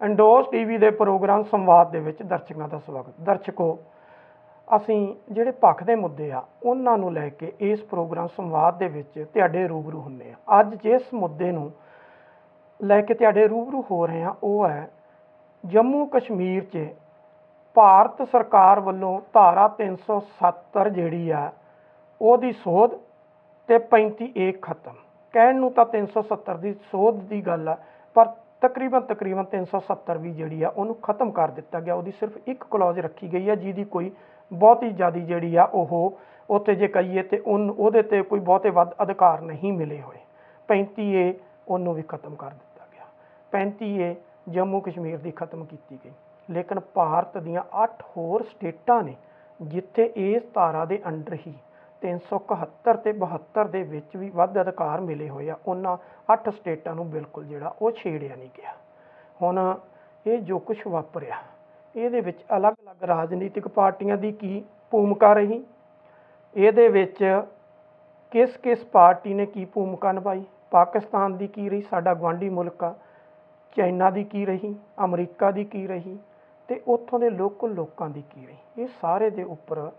ਇੰਡੋਜ਼ TV ਦੇ programme ਸੰਵਾਦ ਦੇ ਵਿੱਚ ਦਰਸ਼ਕਾਂ ਦਾ ਸਵਾਗਤ। ਦਰਸ਼ਕੋ, ਅਸੀਂ ਜਿਹੜੇ ਪੱਖ ਦੇ ਮੁੱਦੇ ਆ ਉਹਨਾਂ ਨੂੰ ਲੈ ਕੇ ਇਸ ਪ੍ਰੋਗਰਾਮ ਸੰਵਾਦ ਦੇ ਵਿੱਚ ਤੁਹਾਡੇ ਰੂਬਰੂ ਹੁੰਦੇ ਆ। ਅੱਜ ਜਿਸ ਮੁੱਦੇ ਨੂੰ ਲੈ ਕੇ ਤੁਹਾਡੇ ਰੂਬਰੂ ਹੋ ਰਹੇ ਆ ਉਹ ਹੈ ਜੰਮੂ ਕਸ਼ਮੀਰ 'ਚ ਭਾਰਤ ਸਰਕਾਰ ਵੱਲੋਂ ਧਾਰਾ 370 ਜਿਹੜੀ ਆ ਉਹਦੀ ਸੋਧ ਤੇ 35A ਖਤਮ। ਕਹਿਣ ਨੂੰ ਤਾਂ 370 ਦੀ ਸੋਧ ਦੀ ਗੱਲ ਆ, ਪਰ ਤਕਰੀਬਨ 370 ਵੀ ਜਿਹੜੀ ਆ ਉਹਨੂੰ ਖਤਮ ਕਰ ਦਿੱਤਾ ਗਿਆ। ਉਹਦੀ ਸਿਰਫ ਇੱਕ ਕਲੌਜ਼ ਰੱਖੀ ਗਈ ਆ ਜਿਹਦੀ ਕੋਈ ਬਹੁਤੀ ਜ਼ਿਆਦਾ ਜਿਹੜੀ ਆ ਉਹ ਉੱਥੇ ਜੇ ਕਹੀਏ ਤੇ ਉਹਦੇ ਤੇ ਕੋਈ ਬਹੁਤੇ ਵੱਧ ਅਧਿਕਾਰ ਨਹੀਂ ਮਿਲੇ ਹੋਏ। 35A ਉਹਨੂੰ ਵੀ ਖਤਮ ਕਰ ਦਿੱਤਾ ਗਿਆ। 35A ਜੰਮੂ ਕਸ਼ਮੀਰ ਦੀ ਖਤਮ ਕੀਤੀ ਗਈ, ਲੇਕਿਨ ਭਾਰਤ ਦੀਆਂ 8 ਹੋਰ ਸਟੇਟਾਂ ਨੇ ਜਿੱਥੇ ਇਸ ਧਾਰਾ ਦੇ ਅੰਡਰ ਹੀ 371 ਤੇ 72 ਦੇ ਵਿੱਚ ਵੀ ਵੱਧ ਅਧਿਕਾਰ ਮਿਲੇ ਹੋਏ ਆ। ਉਹਨਾਂ 8 ਸਟੇਟਾਂ ਨੂੰ ਬਿਲਕੁਲ ਜਿਹੜਾ ਉਹ ਛੇੜਿਆ ਨਹੀਂ ਗਿਆ। ਹੁਣ ਇਹ ਜੋ ਕੁਛ ਵਾਪਰਿਆ ਇਹਦੇ ਵਿੱਚ ਅਲੱਗ-ਅਲੱਗ ਰਾਜਨੀਤਿਕ ਪਾਰਟੀਆਂ ਦੀ ਕੀ ਭੂਮਿਕਾ ਰਹੀ, ਇਹਦੇ ਵਿੱਚ ਕਿਸ ਪਾਰਟੀ ਨੇ ਕੀ ਭੂਮਿਕਾ ਨਿਭਾਈ, ਪਾਕਿਸਤਾਨ ਦੀ ਕੀ ਰਹੀ, ਸਾਡਾ ਗੁਆਂਢੀ ਮੁਲਕ ਆ, ਚਾਈਨਾ ਦੀ ਕੀ ਰਹੀ, ਅਮਰੀਕਾ ਦੀ ਕੀ ਰਹੀ, ਤੇ ਉੱਥੋਂ ਦੇ ਲੋਕਲ ਲੋਕਾਂ ਦੀ ਕੀ ਰਹੀ, ਇਹ ਸਾਰੇ ਦੇ ਉੱਪਰ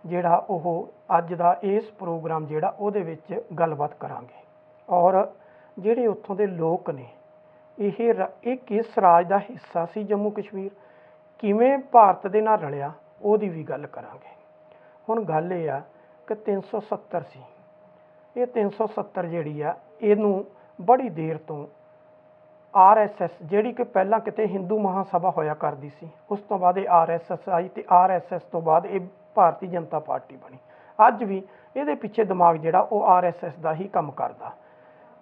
ਜਿਹੜਾ ਉਹ ਅੱਜ ਦਾ ਇਸ ਪ੍ਰੋਗਰਾਮ ਜਿਹੜਾ ਉਹਦੇ ਵਿੱਚ ਗੱਲਬਾਤ ਕਰਾਂਗੇ। ਔਰ ਜਿਹੜੇ ਉੱਥੋਂ ਦੇ ਲੋਕ ਨੇ ਇਹ ਕਿਸ ਰਾਜ ਦਾ ਹਿੱਸਾ ਸੀ ਜੰਮੂ ਕਸ਼ਮੀਰ, ਕਿਵੇਂ ਭਾਰਤ ਦੇ ਨਾਲ ਰਲਿਆ, ਉਹਦੀ ਵੀ ਗੱਲ ਕਰਾਂਗੇ। ਹੁਣ ਗੱਲ ਇਹ ਆ ਕਿ 370 ਸੀ, ਇਹ 370 ਜਿਹੜੀ ਆ ਇਹਨੂੰ ਬੜੀ ਦੇਰ ਤੋਂ RSS ਜਿਹੜੀ ਕਿ ਪਹਿਲਾਂ ਕਿਤੇ ਹਿੰਦੂ ਮਹਾਸਭਾ ਹੋਇਆ ਕਰਦੀ ਸੀ, ਉਸ ਤੋਂ ਬਾਅਦ ਇਹ RSS ਆਈ ਤੇ RSS ਤੋਂ ਬਾਅਦ ਇਹ ਭਾਰਤੀ ਜਨਤਾ ਪਾਰਟੀ ਬਣੀ। ਅੱਜ ਵੀ ਇਹਦੇ ਪਿੱਛੇ ਦਿਮਾਗ ਜਿਹੜਾ ਉਹ RSS ਦਾ ਹੀ ਕੰਮ ਕਰਦਾ।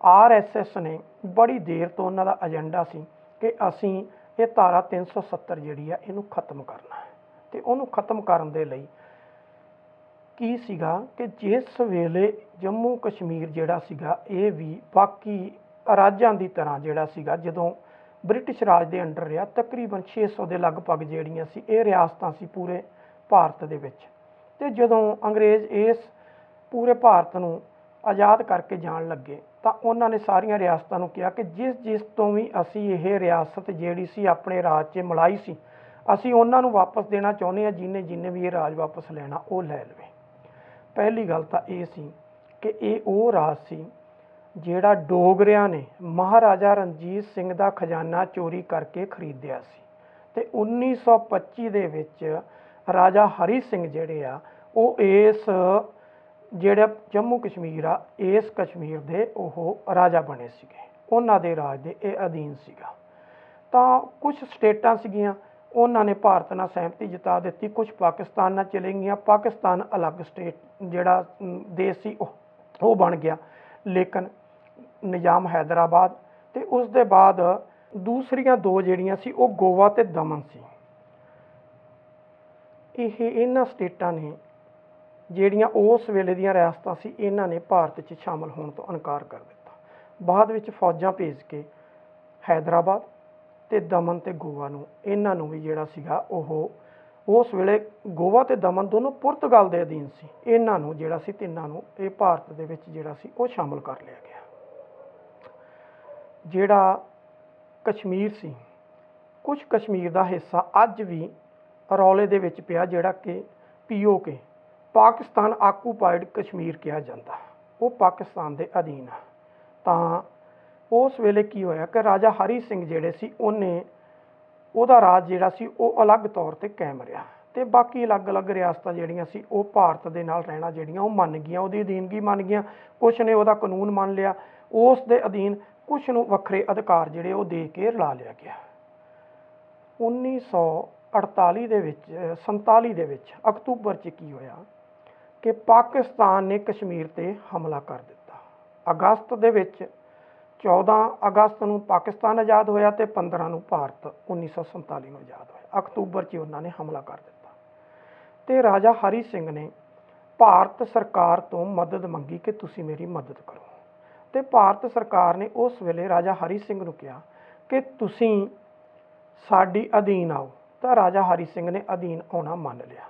RSS ਨੇ ਬੜੀ ਦੇਰ ਤੋਂ ਉਹਨਾਂ ਦਾ ਏਜੰਡਾ ਸੀ ਕਿ ਅਸੀਂ ਇਹ ਧਾਰਾ 370 ਜਿਹੜੀ ਆ ਇਹਨੂੰ ਖਤਮ ਕਰਨਾ ਹੈ। ਤੇ ਉਹਨੂੰ ਖਤਮ ਕਰਨ ਦੇ ਲਈ ਕੀ ਸੀਗਾ ਕਿ ਜਿਸ ਵੇਲੇ ਜੰਮੂ ਕਸ਼ਮੀਰ ਜਿਹੜਾ ਸੀਗਾ ਇਹ ਵੀ ਬਾਕੀ ਰਾਜਾਂ ਦੀ ਤਰ੍ਹਾਂ ਜਿਹੜਾ ਸੀਗਾ, ਜਦੋਂ ਬ੍ਰਿਟਿਸ਼ ਰਾਜ ਦੇ ਅੰਡਰ ਰਿਹਾ, ਤਕਰੀਬਨ 600 ਦੇ ਲਗਭਗ ਜਿਹੜੀਆਂ ਸੀ ਇਹ ਰਿਆਸਤਾਂ ਸੀ ਪੂਰੇ ਭਾਰਤ ਦੇ ਵਿੱਚ। ਤੇ ਜਦੋਂ ਅੰਗਰੇਜ਼ ਇਸ ਪੂਰੇ ਭਾਰਤ ਨੂੰ ਆਜ਼ਾਦ ਕਰਕੇ ਜਾਣ ਲੱਗੇ ਤਾਂ ਉਹਨਾਂ ਨੇ ਸਾਰੀਆਂ ਰਿਆਸਤਾਂ ਨੂੰ ਕਿਹਾ ਕਿ ਜਿਸ ਤੋਂ ਵੀ ਅਸੀਂ ਇਹ ਰਿਆਸਤ ਜਿਹੜੀ ਸੀ ਆਪਣੇ ਰਾਜ 'ਚ ਮਿਲਾਈ ਸੀ, ਅਸੀਂ ਉਹਨਾਂ ਨੂੰ ਵਾਪਸ ਦੇਣਾ ਚਾਹੁੰਦੇ ਹਾਂ। ਜਿਹਨੇ ਵੀ ਇਹ ਰਾਜ ਵਾਪਸ ਲੈਣਾ ਉਹ ਲੈ ਲਵੇ। ਪਹਿਲੀ ਗੱਲ ਤਾਂ ਇਹ ਸੀ ਕਿ ਇਹ ਉਹ ਰਾਜ ਸੀ ਜਿਹੜਾ ਡੋਗਰਿਆਂ ਨੇ ਮਹਾਰਾਜਾ ਰਣਜੀਤ ਸਿੰਘ ਦਾ ਖਜ਼ਾਨਾ ਚੋਰੀ ਕਰਕੇ ਖਰੀਦਿਆ ਸੀ। ਤੇ 1925 ਦੇ ਵਿੱਚ ਰਾਜਾ ਹਰੀ ਸਿੰਘ ਜਿਹੜੇ ਆ ਉਹ ਇਸ ਜਿਹੜਾ ਜੰਮੂ ਕਸ਼ਮੀਰ ਆ ਇਸ ਕਸ਼ਮੀਰ ਦੇ ਉਹ ਰਾਜਾ ਬਣੇ ਸੀਗੇ, ਉਹਨਾਂ ਦੇ ਰਾਜ ਦੇ ਇਹ ਅਧੀਨ ਸੀਗਾ। ਤਾਂ ਕੁਝ ਸਟੇਟਾਂ ਸੀਗੀਆਂ ਉਹਨਾਂ ਨੇ ਭਾਰਤ ਨਾਲ ਸਹਿਮਤੀ ਜਤਾ ਦਿੱਤੀ, ਕੁਝ ਪਾਕਿਸਤਾਨ ਨਾਲ ਚਲੇ ਗਈਆਂ। ਪਾਕਿਸਤਾਨ ਅਲੱਗ ਸਟੇਟ ਜਿਹੜਾ ਦੇਸ਼ ਸੀ ਉਹ ਬਣ ਗਿਆ, ਲੇਕਿਨ ਨਿਜ਼ਾਮ ਹੈਦਰਾਬਾਦ ਤੇ ਉਸ ਦੇ ਬਾਅਦ ਦੂਸਰੀਆਂ ਦੋ ਜਿਹੜੀਆਂ ਸੀ ਉਹ ਗੋਆ ਤੇ ਦਮਨ ਸੀ। ਇਹਨਾਂ ਸਟੇਟਾਂ ਨੇ ਜਿਹੜੀਆਂ ਉਸ ਵੇਲੇ ਦੀਆਂ ਰਿਆਸਤਾਂ ਸੀ ਇਹਨਾਂ ਨੇ ਭਾਰਤ 'ਚ ਸ਼ਾਮਲ ਹੋਣ ਤੋਂ ਇਨਕਾਰ ਕਰ ਦਿੱਤਾ। ਬਾਅਦ ਵਿੱਚ ਫੌਜਾਂ ਭੇਜ ਕੇ ਹੈਦਰਾਬਾਦ ਤੇ ਦਮਨ ਤੇ ਗੋਆ ਨੂੰ ਇਹਨਾਂ ਨੂੰ ਵੀ ਜਿਹੜਾ ਸੀਗਾ ਉਹ ਉਸ ਵੇਲੇ ਗੋਆ ਤੇ ਦਮਨ ਦੋਨੋਂ ਪੁਰਤਗਾਲ ਦੇ ਅਧੀਨ ਸੀ, ਇਹਨਾਂ ਨੂੰ ਜਿਹੜਾ ਸੀ ਤਿੰਨਾਂ ਨੂੰ ਇਹ ਭਾਰਤ ਦੇ ਵਿੱਚ ਜਿਹੜਾ ਸੀ ਉਹ ਸ਼ਾਮਲ ਕਰ ਲਿਆ ਗਿਆ। ਜਿਹੜਾ ਕਸ਼ਮੀਰ ਸੀ, ਕੁਝ ਕਸ਼ਮੀਰ ਦਾ ਹਿੱਸਾ ਅੱਜ ਵੀ ਰੌਲੇ ਦੇ ਵਿੱਚ ਪਿਆ ਜਿਹੜਾ ਕਿ POK ਪਾਕਿਸਤਾਨ ਆਕੂਪਾਈਡ ਕਸ਼ਮੀਰ ਕਿਹਾ ਜਾਂਦਾ, ਉਹ ਪਾਕਿਸਤਾਨ ਦੇ ਅਧੀਨ ਆ। ਤਾਂ ਉਸ ਵੇਲੇ ਕੀ ਹੋਇਆ ਕਿ ਰਾਜਾ ਹਰੀ ਸਿੰਘ ਜਿਹੜੇ ਸੀ ਉਹਦਾ ਰਾਜ ਜਿਹੜਾ ਸੀ ਉਹ ਅਲੱਗ ਤੌਰ ਤੇ ਕਾਇਮ ਰਿਹਾ ਤੇ ਬਾਕੀ ਅਲੱਗ-ਅਲੱਗ ਰਿਆਸਤਾਂ ਜਿਹੜੀਆਂ ਸੀ ਉਹ ਭਾਰਤ ਦੇ ਨਾਲ ਰਹਿਣਾ ਜਿਹੜੀਆਂ ਉਹ ਮੰਨ ਗਈਆਂ, ਉਹਦੀ ਅਧੀਨਗੀ ਮੰਨ ਗਈਆਂ। ਕੁਛ ਨੇ ਉਹਦਾ ਕਾਨੂੰਨ ਮੰਨ ਲਿਆ ਉਸ ਦੇ ਅਧੀਨ, ਕੁਛ ਨੂੰ ਵੱਖਰੇ ਅਧਿਕਾਰ ਜਿਹੜੇ ਉਹ ਦੇ ਕੇ ਰਲਾ ਲਿਆ ਗਿਆ। 1948 ਦੇ ਵਿੱਚ 47 ਦੇ ਵਿੱਚ ਅਕਤੂਬਰ 'ਚ ਕੀ ਹੋਇਆ ਕਿ ਪਾਕਿਸਤਾਨ ਨੇ ਕਸ਼ਮੀਰ ਤੇ ਹਮਲਾ ਕਰ ਦਿੱਤਾ। ਅਗਸਤ ਦੇ ਵਿੱਚ 14 ਅਗਸਤ ਨੂੰ ਪਾਕਿਸਤਾਨ ਆਜ਼ਾਦ ਹੋਇਆ ਤੇ 15 ਨੂੰ ਭਾਰਤ 1947 ਨੂੰ ਆਜ਼ਾਦ ਹੋਇਆ। ਅਕਤੂਬਰ 'ਚ ਉਹਨਾਂ ਨੇ ਹਮਲਾ ਕਰ ਦਿੱਤਾ ਤੇ ਰਾਜਾ ਹਰੀ ਸਿੰਘ ਨੇ ਭਾਰਤ ਸਰਕਾਰ ਤੋਂ ਮਦਦ ਮੰਗੀ ਕਿ ਤੁਸੀਂ ਮੇਰੀ ਮਦਦ ਕਰੋ। ਤੇ ਭਾਰਤ ਸਰਕਾਰ ਨੇ ਉਸ ਵੇਲੇ ਰਾਜਾ ਹਰੀ ਸਿੰਘ ਨੂੰ ਕਿਹਾ ਕਿ ਤੁਸੀਂ ਸਾਡੀ ਅਧੀਨ ਆਓ। ਤਾਂ ਰਾਜਾ ਹਰੀ ਸਿੰਘ ਨੇ ਅਧੀਨ ਆਉਣਾ ਮੰਨ ਲਿਆ।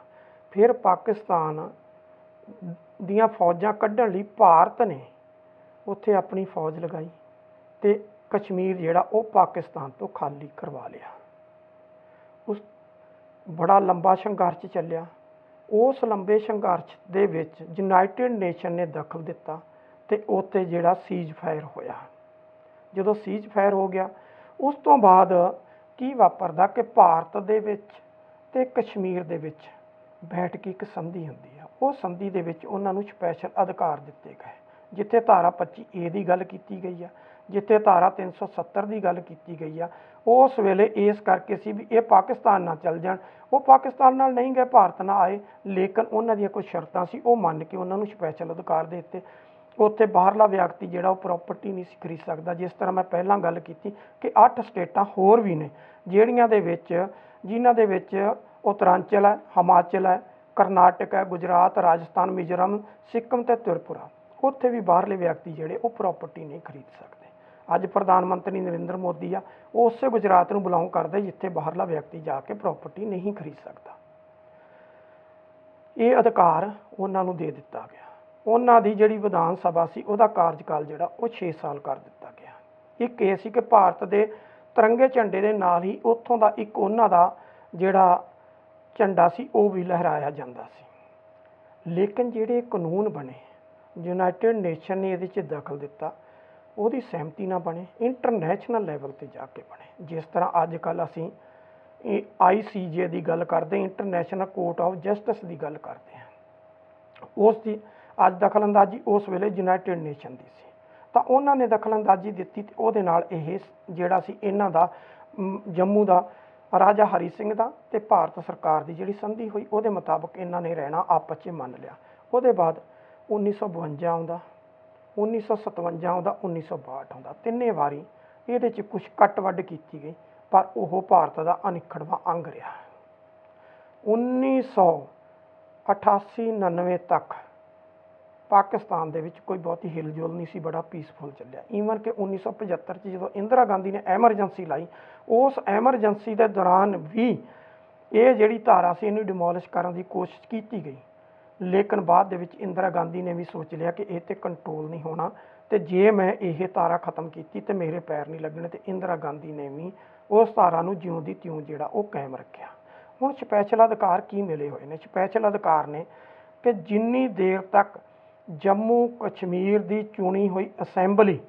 ਫਿਰ ਪਾਕਿਸਤਾਨ ਦੀਆਂ ਫੌਜਾਂ ਕੱਢਣ ਲਈ ਭਾਰਤ ਨੇ ਉੱਥੇ ਆਪਣੀ ਫੌਜ ਲਗਾਈ ਤੇ ਕਸ਼ਮੀਰ ਜਿਹੜਾ ਉਹ ਪਾਕਿਸਤਾਨ ਤੋਂ ਖਾਲੀ ਕਰਵਾ ਲਿਆ। ਉਸ ਬੜਾ ਲੰਬਾ ਸੰਘਰਸ਼ ਚੱਲਿਆ। ਉਸ ਲੰਬੇ ਸੰਘਰਸ਼ ਦੇ ਵਿੱਚ ਯੂਨਾਈਟਿਡ ਨੇਸ਼ਨ ਨੇ ਦਖਲ ਦਿੱਤਾ ਤੇ ਉੱਥੇ ਜਿਹੜਾ ਸੀਜ਼ ਫਾਇਰ ਹੋਇਆ। ਜਦੋਂ ਸੀਜ਼ ਫਾਇਰ ਹੋ ਗਿਆ, ਉਸ ਤੋਂ ਬਾਅਦ ਕੀ ਵਾਪਰਦਾ ਕਿ ਭਾਰਤ ਦੇ ਵਿੱਚ ਤੇ ਕਸ਼ਮੀਰ ਦੇ ਵਿੱਚ ਬੈਠ ਕੇ ਇੱਕ ਸੰਧੀ ਹੁੰਦੀ ਆ। ਉਹ ਸੰਧੀ ਦੇ ਵਿੱਚ ਉਹਨਾਂ ਨੂੰ ਸਪੈਸ਼ਲ ਅਧਿਕਾਰ ਦਿੱਤੇ ਗਏ, ਜਿੱਥੇ ਧਾਰਾ 25A ਦੀ ਗੱਲ ਕੀਤੀ ਗਈ ਆ, ਜਿੱਥੇ ਧਾਰਾ 370 ਦੀ ਗੱਲ ਕੀਤੀ ਗਈ ਆ। ਉਸ ਵੇਲੇ ਇਸ ਕਰਕੇ ਸੀ ਵੀ ਇਹ ਪਾਕਿਸਤਾਨ ਨਾਲ ਚੱਲ ਜਾਣ। ਉਹ ਪਾਕਿਸਤਾਨ ਨਾਲ ਨਹੀਂ ਗਏ, ਭਾਰਤ ਨਾਲ ਆਏ, ਲੇਕਿਨ ਉਹਨਾਂ ਦੀਆਂ ਕੁਝ ਸ਼ਰਤਾਂ ਸੀ, ਉਹ ਮੰਨ ਕੇ ਉਹਨਾਂ ਨੂੰ ਸਪੈਸ਼ਲ ਅਧਿਕਾਰ ਦੇ ਦਿੱਤੇ। ਉੱਥੇ ਬਾਹਰਲਾ ਵਿਅਕਤੀ ਜਿਹੜਾ ਉਹ ਪ੍ਰੋਪਰਟੀ ਨਹੀਂ ਸੀ ਖਰੀਦ ਸਕਦਾ। ਜਿਸ ਤਰ੍ਹਾਂ ਮੈਂ ਪਹਿਲਾਂ ਗੱਲ ਕੀਤੀ ਕਿ 8 ਸਟੇਟਾਂ ਹੋਰ ਵੀ ਨੇ ਜਿਨ੍ਹਾਂ ਦੇ ਵਿੱਚ ਉੱਤਰਾਂਚਲ ਹੈ, ਹਿਮਾਚਲ ਹੈ, ਕਰਨਾਟਕ ਹੈ, ਗੁਜਰਾਤ, ਰਾਜਸਥਾਨ, ਮਿਜ਼ੋਰਮ, ਸਿੱਕਮ ਤੇ ਤ੍ਰਿਪੁਰਾ। ਉੱਥੇ ਵੀ ਬਾਹਰਲੇ ਵਿਅਕਤੀ ਜਿਹੜੇ ਉਹ ਪ੍ਰੋਪਰਟੀ ਨਹੀਂ ਖਰੀਦ ਸਕਦੇ। ਅੱਜ ਪ੍ਰਧਾਨ ਮੰਤਰੀ ਨਰਿੰਦਰ ਮੋਦੀ ਆ, ਉਹ ਉਸੇ ਗੁਜਰਾਤ ਨੂੰ ਬਿਲੋਂਗ ਕਰਦੇ ਜਿੱਥੇ ਬਾਹਰਲਾ ਵਿਅਕਤੀ ਜਾ ਕੇ ਪ੍ਰੋਪਰਟੀ ਨਹੀਂ ਖਰੀਦ ਸਕਦਾ। ਇਹ ਅਧਿਕਾਰ ਉਹਨਾਂ ਨੂੰ ਦੇ ਦਿੱਤਾ ਗਿਆ। ਉਹਨਾਂ ਦੀ ਜਿਹੜੀ ਵਿਧਾਨ ਸਭਾ ਸੀ ਉਹਦਾ ਕਾਰਜਕਾਲ ਜਿਹੜਾ ਉਹ 6 ਸਾਲ ਕਰ ਦਿੱਤਾ ਗਿਆ। ਇੱਕ ਇਹ ਸੀ ਕਿ ਭਾਰਤ ਦੇ ਤਿਰੰਗੇ ਝੰਡੇ ਦੇ ਨਾਲ ਹੀ ਉੱਥੋਂ ਦਾ ਇੱਕ ਉਹਨਾਂ ਦਾ ਜਿਹੜਾ ਝੰਡਾ ਸੀ ਉਹ ਵੀ ਲਹਿਰਾਇਆ ਜਾਂਦਾ ਸੀ। ਲੇਕਿਨ ਜਿਹੜੇ ਕਾਨੂੰਨ ਬਣੇ, ਯੂਨਾਈਟਿਡ ਨੇਸ਼ਨ ਨੇ ਇਹਦੇ 'ਚ ਦਖਲ ਦਿੱਤਾ, ਉਹਦੀ ਸਹਿਮਤੀ ਨਾਲ ਬਣੇ, ਇੰਟਰਨੈਸ਼ਨਲ ਲੈਵਲ 'ਤੇ ਜਾ ਕੇ ਬਣੇ। ਜਿਸ ਤਰ੍ਹਾਂ ਅੱਜ ਕੱਲ੍ਹ ਅਸੀਂ ICJ ਦੀ ਗੱਲ ਕਰਦੇ, ਇੰਟਰਨੈਸ਼ਨਲ ਕੋਰਟ ਆਫ ਜਸਟਿਸ ਦੀ ਗੱਲ ਕਰਦੇ ਹਾਂ। ਉਸ ਦੀ ਅੱਜ ਦਖਲਅੰਦਾਜ਼ੀ ਉਸ ਵੇਲੇ ਯੂਨਾਈਟਿਡ ਨੇਸ਼ਨ ਦੀ ਸੀ, ਤਾਂ ਉਹਨਾਂ ਨੇ ਦਖਲਅੰਦਾਜ਼ੀ ਦਿੱਤੀ ਤੇ ਉਹਦੇ ਨਾਲ ਇਹ ਜਿਹੜਾ ਸੀ ਇਹਨਾਂ ਦਾ ਜੰਮੂ ਦਾ ਰਾਜਾ ਹਰੀ ਸਿੰਘ ਦਾ ਤੇ ਭਾਰਤ ਸਰਕਾਰ ਦੀ ਜਿਹੜੀ ਸੰਧੀ ਹੋਈ ਉਹਦੇ ਮੁਤਾਬਕ ਇਹਨਾਂ ਨੇ ਰਹਿਣਾ ਆਪਸ 'ਚ ਮੰਨ ਲਿਆ। ਉਹਦੇ ਬਾਅਦ 1952 ਆਉਂਦਾ, 1957 ਆਉਂਦਾ, 1962 ਆਉਂਦਾ। ਤਿੰਨੇ ਵਾਰੀ ਇਹਦੇ 'ਚ ਕੁਛ ਕੱਟ ਵੱਢ ਕੀਤੀ ਗਈ, ਪਰ ਉਹ ਭਾਰਤ ਦਾ ਅਨਿੱਖੜਵਾਂ ਅੰਗ ਰਿਹਾ। 1988-99 ਤੱਕ ਪਾਕਿਸਤਾਨ ਦੇ ਵਿੱਚ ਕੋਈ ਬਹੁਤੀ ਹਿਲਜੁਲ ਨਹੀਂ ਸੀ, ਬੜਾ ਪੀਸਫੁਲ ਚੱਲਿਆ। ਈਵਨ ਕਿ 1975 'ਚ ਜਦੋਂ ਇੰਦਰਾ ਗਾਂਧੀ ਨੇ ਐਮਰਜੈਂਸੀ ਲਾਈ, ਉਸ ਐਮਰਜੈਂਸੀ ਦੇ ਦੌਰਾਨ ਵੀ ਇਹ ਜਿਹੜੀ ਧਾਰਾ ਸੀ ਇਹਨੂੰ ਡਿਮੋਲਿਸ਼ ਕਰਨ ਦੀ ਕੋਸ਼ਿਸ਼ ਕੀਤੀ ਗਈ। ਲੇਕਿਨ ਬਾਅਦ ਦੇ ਵਿੱਚ ਇੰਦਰਾ ਗਾਂਧੀ ਨੇ ਵੀ ਸੋਚ ਲਿਆ ਕਿ ਇਹ 'ਤੇ ਕੰਟਰੋਲ ਨਹੀਂ ਹੋਣਾ, ਤੇ ਜੇ ਮੈਂ ਇਹ ਧਾਰਾ ਖਤਮ ਕੀਤੀ ਤੇ ਮੇਰੇ ਪੈਰ ਨਹੀਂ ਲੱਗਣੇ, ਤੇ ਇੰਦਰਾ ਗਾਂਧੀ ਨੇ ਵੀ ਉਸ ਧਾਰਾ ਨੂੰ ਜਿਉਂ ਦੀ ਤਿਉਂ ਜਿਹੜਾ ਉਹ ਕਾਇਮ ਰੱਖਿਆ। ਹੁਣ ਸਪੈਸ਼ਲ ਅਧਿਕਾਰ ਕੀ ਮਿਲੇ ਹੋਏ ਨੇ? ਸਪੈਸ਼ਲ ਅਧਿਕਾਰ ਨੇ ਕਿ ਜਿੰਨੀ ਦੇਰ ਤੱਕ ਜੰਮੂ ਕਸ਼ਮੀਰ ਦੀ ਚੁਣੀ ਹੋਈ ਅਸੈਂਬਲੀ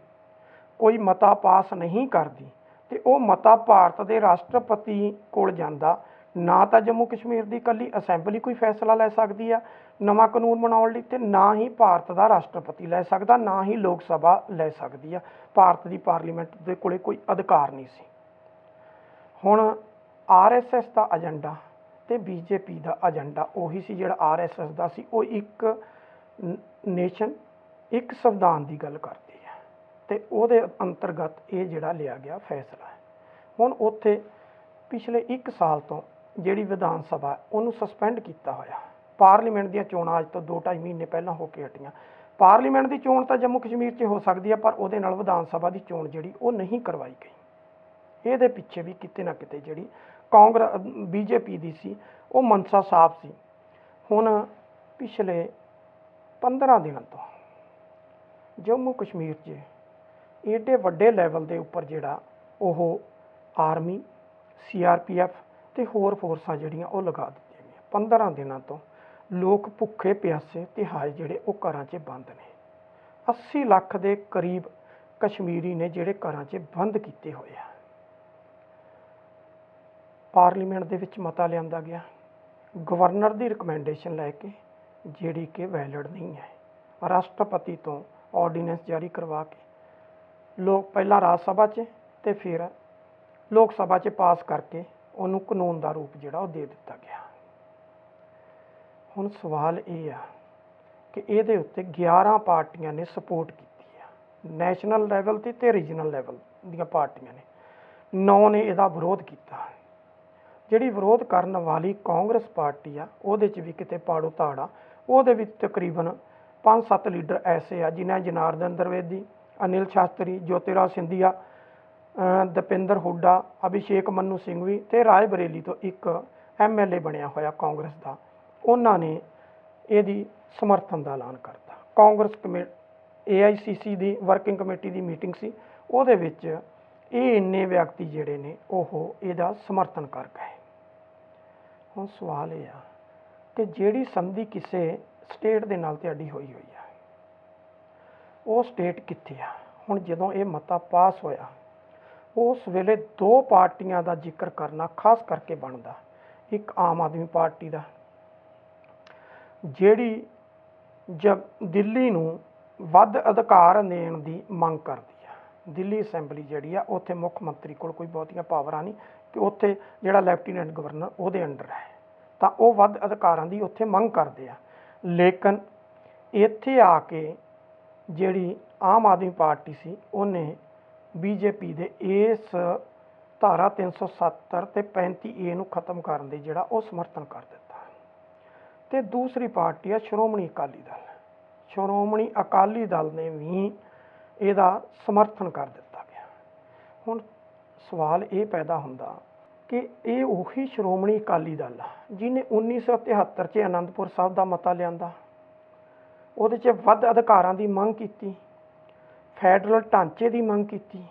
ਕੋਈ ਮਤਾ ਪਾਸ ਨਹੀਂ ਕਰਦੀ ਤੇ ਉਹ ਮਤਾ ਭਾਰਤ ਦੇ ਰਾਸ਼ਟਰਪਤੀ ਕੋਲ ਜਾਂਦਾ, ਨਾ ਤਾਂ ਜੰਮੂ ਕਸ਼ਮੀਰ ਦੀ ਇਕੱਲੀ ਅਸੈਂਬਲੀ ਕੋਈ ਫੈਸਲਾ ਲੈ ਸਕਦੀ ਆ ਨਵਾਂ ਕਾਨੂੰਨ ਬਣਾਉਣ ਲਈ, ਤੇ ਨਾ ਹੀ ਭਾਰਤ ਦਾ ਰਾਸ਼ਟਰਪਤੀ ਲੈ ਸਕਦਾ, ਨਾ ਹੀ ਲੋਕ ਸਭਾ ਲੈ ਸਕਦੀ ਆ। ਭਾਰਤ ਦੀ ਪਾਰਲੀਮੈਂਟ ਦੇ ਕੋਲੇ ਕੋਈ ਅਧਿਕਾਰ ਨਹੀਂ ਸੀ। ਹੁਣ RSS ਦਾ ਏਜੰਡਾ ਤੇ BJP ਦਾ ਏਜੰਡਾ ਉਹੀ ਸੀ ਜਿਹੜਾ RSS ਦਾ ਸੀ। ਉਹ ਇੱਕ ਨੇਸ਼ਨ, ਇੱਕ ਸੰਵਿਧਾਨ ਦੀ ਗੱਲ ਕਰਦੀ ਹੈ ਤੇ ਉਹਦੇ ਅੰਤਰਗਤ ਇਹ ਜਿਹੜਾ ਲਿਆ ਗਿਆ ਫੈਸਲਾ ਹੈ। ਹੁਣ ਉੱਥੇ ਪਿਛਲੇ 1 ਸਾਲ ਤੋਂ ਜਿਹੜੀ ਵਿਧਾਨ ਸਭਾ ਉਹਨੂੰ ਸਸਪੈਂਡ ਕੀਤਾ ਹੋਇਆ। ਪਾਰਲੀਮੈਂਟ ਦੀਆਂ ਚੋਣਾਂ ਅੱਜ ਤੋਂ 2-2.5 ਮਹੀਨੇ ਪਹਿਲਾਂ ਹੋ ਕੇ ਹਟੀਆਂ। ਪਾਰਲੀਮੈਂਟ ਦੀ ਚੋਣ ਤਾਂ ਜੰਮੂ ਕਸ਼ਮੀਰ 'ਚ ਹੋ ਸਕਦੀ ਹੈ, ਪਰ ਉਹਦੇ ਨਾਲ ਵਿਧਾਨ ਸਭਾ ਦੀ ਚੋਣ ਜਿਹੜੀ ਉਹ ਨਹੀਂ ਕਰਵਾਈ ਗਈ। ਇਹਦੇ ਪਿੱਛੇ ਵੀ ਕਿਤੇ ਨਾ ਕਿਤੇ ਜਿਹੜੀ BJP ਦੀ ਸੀ ਉਹ ਮਨਸਾ ਸਾਫ਼ ਸੀ। ਹੁਣ ਪਿਛਲੇ 15 ਦਿਨਾਂ ਤੋਂ ਜੰਮੂ ਕਸ਼ਮੀਰ 'ਚ ਏਡੇ ਵੱਡੇ ਲੈਵਲ ਦੇ ਉੱਪਰ ਜਿਹੜਾ ਉਹ ਆਰਮੀ, CRPF ਤੇ ਹੋਰ ਫੋਰਸਾਂ ਜਿਹੜੀਆਂ ਉਹ ਲਗਾ ਦਿੱਤੀਆਂ ਗਈਆਂ। 15 ਦਿਨਾਂ ਤੋਂ ਲੋਕ ਭੁੱਖੇ ਪਿਆਸੇ ਤੇ ਹਾਏ ਜਿਹੜੇ ਉਹ ਘਰਾਂ 'ਚ ਬੰਦ ਨੇ। 80 ਲੱਖ ਦੇ ਕਰੀਬ ਕਸ਼ਮੀਰੀ ਨੇ ਜਿਹੜੇ ਘਰਾਂ 'ਚ ਬੰਦ ਕੀਤੇ ਹੋਏ ਆ। ਪਾਰਲੀਮੈਂਟ ਦੇ ਵਿੱਚ ਮਤਾ ਲਿਆਂਦਾ ਗਿਆ ਗਵਰਨਰ ਦੀ ਰਿਕਮੈਂਡੇਸ਼ਨ ਲੈ ਕੇ, ਜਿਹੜੀ ਕਿ ਵੈਲਿਡ ਨਹੀਂ ਹੈ। ਰਾਸ਼ਟਰਪਤੀ ਤੋਂ ਆਰਡੀਨੈਂਸ ਜਾਰੀ ਕਰਵਾ ਕੇ ਲੋਕ ਪਹਿਲਾਂ ਰਾਜ ਸਭਾ 'ਚ ਤੇ ਫਿਰ ਲੋਕ ਸਭਾ 'ਚ ਪਾਸ ਕਰਕੇ ਉਹਨੂੰ ਕਾਨੂੰਨ ਦਾ ਰੂਪ ਜਿਹੜਾ ਉਹ ਦੇ ਦਿੱਤਾ ਗਿਆ। ਹੁਣ ਸਵਾਲ ਇਹ ਆ ਕਿ ਇਹਦੇ ਉੱਤੇ 11 ਪਾਰਟੀਆਂ ਨੇ ਸਪੋਰਟ ਕੀਤੀ ਆ, ਨੈਸ਼ਨਲ ਲੈਵਲ ਤੇ ਰੀਜਨਲ ਲੈਵਲ ਦੀਆਂ ਪਾਰਟੀਆਂ ਨੇ। 9 ਨੇ ਇਹਦਾ ਵਿਰੋਧ ਕੀਤਾ। ਜਿਹੜੀ ਵਿਰੋਧ ਕਰਨ ਵਾਲੀ ਕਾਂਗਰਸ ਪਾਰਟੀ ਆ ਉਹਦੇ 'ਚ ਵੀ ਕਿਤੇ ਪਾੜੋ ਧਾੜਾ। ਉਹਦੇ ਵਿੱਚ ਤਕਰੀਬਨ 5-7 ਲੀਡਰ ਐਸੇ ਆ ਜਿਨ੍ਹਾਂ ਜਨਾਰਦਨ ਦਵਿਵੇਦੀ, ਅਨਿਲ ਸ਼ਾਸਤਰੀ, ਜੋਤੀਰਾਓ ਸਿੰਧੀਆ, ਦਪਿੰਦਰ ਹੁੱਡਾ, ਅਭਿਸ਼ੇਕ ਮਨੂ ਸਿੰਘਵੀ ਤੇ ਰਾਏ ਬਰੇਲੀ ਤੋਂ ਇੱਕ MLA ਬਣਿਆ ਹੋਇਆ ਕਾਂਗਰਸ ਦਾ। ਉਹਨਾਂ ਨੇ ਇਹਦੀ ਸਮਰਥਨ ਦਾ ਐਲਾਨ ਕਰਤਾ। ਕਾਂਗਰਸ AICC ਦੀ ਵਰਕਿੰਗ ਕਮੇਟੀ ਦੀ ਮੀਟਿੰਗ ਸੀ, ਉਹਦੇ ਵਿੱਚ ਇਹ ਇੰਨੇ ਵਿਅਕਤੀ ਜਿਹੜੇ ਨੇ ਉਹ ਇਹਦਾ ਸਮਰਥਨ ਕਰ ਗਏ। ਹੁਣ ਸਵਾਲ ਇਹ ਆ ਕਿ ਜਿਹੜੀ ਸੰਧੀ ਕਿਸੇ ਸਟੇਟ ਦੇ ਨਾਲ ਤੁਹਾਡੀ ਹੋਈ ਆ, ਉਹ ਸਟੇਟ ਕਿੱਥੇ ਆ? ਹੁਣ ਜਦੋਂ ਇਹ ਮਤਾ ਪਾਸ ਹੋਇਆ, ਉਸ ਵੇਲੇ ਦੋ ਪਾਰਟੀਆਂ ਦਾ ਜ਼ਿਕਰ ਕਰਨਾ ਖਾਸ ਕਰਕੇ ਬਣਦਾ। ਇੱਕ ਆਮ ਆਦਮੀ ਪਾਰਟੀ ਦਾ, ਜਿਹੜੀ ਦਿੱਲੀ ਨੂੰ ਵੱਧ ਅਧਿਕਾਰ ਦੇਣ ਦੀ ਮੰਗ ਕਰਦੀ ਆ। ਦਿੱਲੀ ਅਸੈਂਬਲੀ ਜਿਹੜੀ ਆ, ਉੱਥੇ ਮੁੱਖ ਮੰਤਰੀ ਕੋਲ ਕੋਈ ਬਹੁਤੀਆਂ ਪਾਵਰਾਂ ਨਹੀਂ, ਕਿ ਉੱਥੇ ਜਿਹੜਾ ਲੈਫਟੀਨੈਂਟ ਗਵਰਨਰ ਉਹਦੇ ਅੰਡਰ ਹੈ, ਤਾਂ ਉਹ ਵੱਧ ਅਧਿਕਾਰਾਂ ਦੀ ਉੱਥੇ ਮੰਗ ਕਰਦੇ ਆ। ਲੇਕਿਨ ਇੱਥੇ ਆ ਕੇ ਜਿਹੜੀ ਆਮ ਆਦਮੀ ਪਾਰਟੀ ਸੀ, ਉਹਨੇ ਬੀਜੇਪੀ ਦੇ ਇਸ ਧਾਰਾ 370 ਤੇ 35A ਨੂੰ ਖਤਮ ਕਰਨ ਦੇ ਜਿਹੜਾ ਉਹ ਸਮਰਥਨ ਕਰ ਦਿੱਤਾ। ਤੇ ਦੂਸਰੀ ਪਾਰਟੀ ਆ ਸ਼੍ਰੋਮਣੀ ਅਕਾਲੀ ਦਲ। ਸ਼੍ਰੋਮਣੀ ਅਕਾਲੀ ਦਲ ਨੇ ਵੀ ਇਹਦਾ ਸਮਰਥਨ ਕਰ ਦਿੱਤਾ ਗਿਆ। ਹੁਣ ਸਵਾਲ ਇਹ ਪੈਦਾ ਹੁੰਦਾ ਕਿ ਇਹ ਉਹੀ ਸ਼੍ਰੋਮਣੀ ਅਕਾਲੀ ਦਲ ਆ ਜਿਹਨੇ 1973 'ਚ ਆਨੰਦਪੁਰ ਸਾਹਿਬ ਦਾ ਮਤਾ ਲਿਆਂਦਾ, ਉਹਦੇ 'ਚ ਵੱਧ ਅਧਿਕਾਰਾਂ ਦੀ ਮੰਗ ਕੀਤੀ, ਫੈਡਰਲ ਢਾਂਚੇ ਦੀ ਮੰਗ ਕੀਤੀ।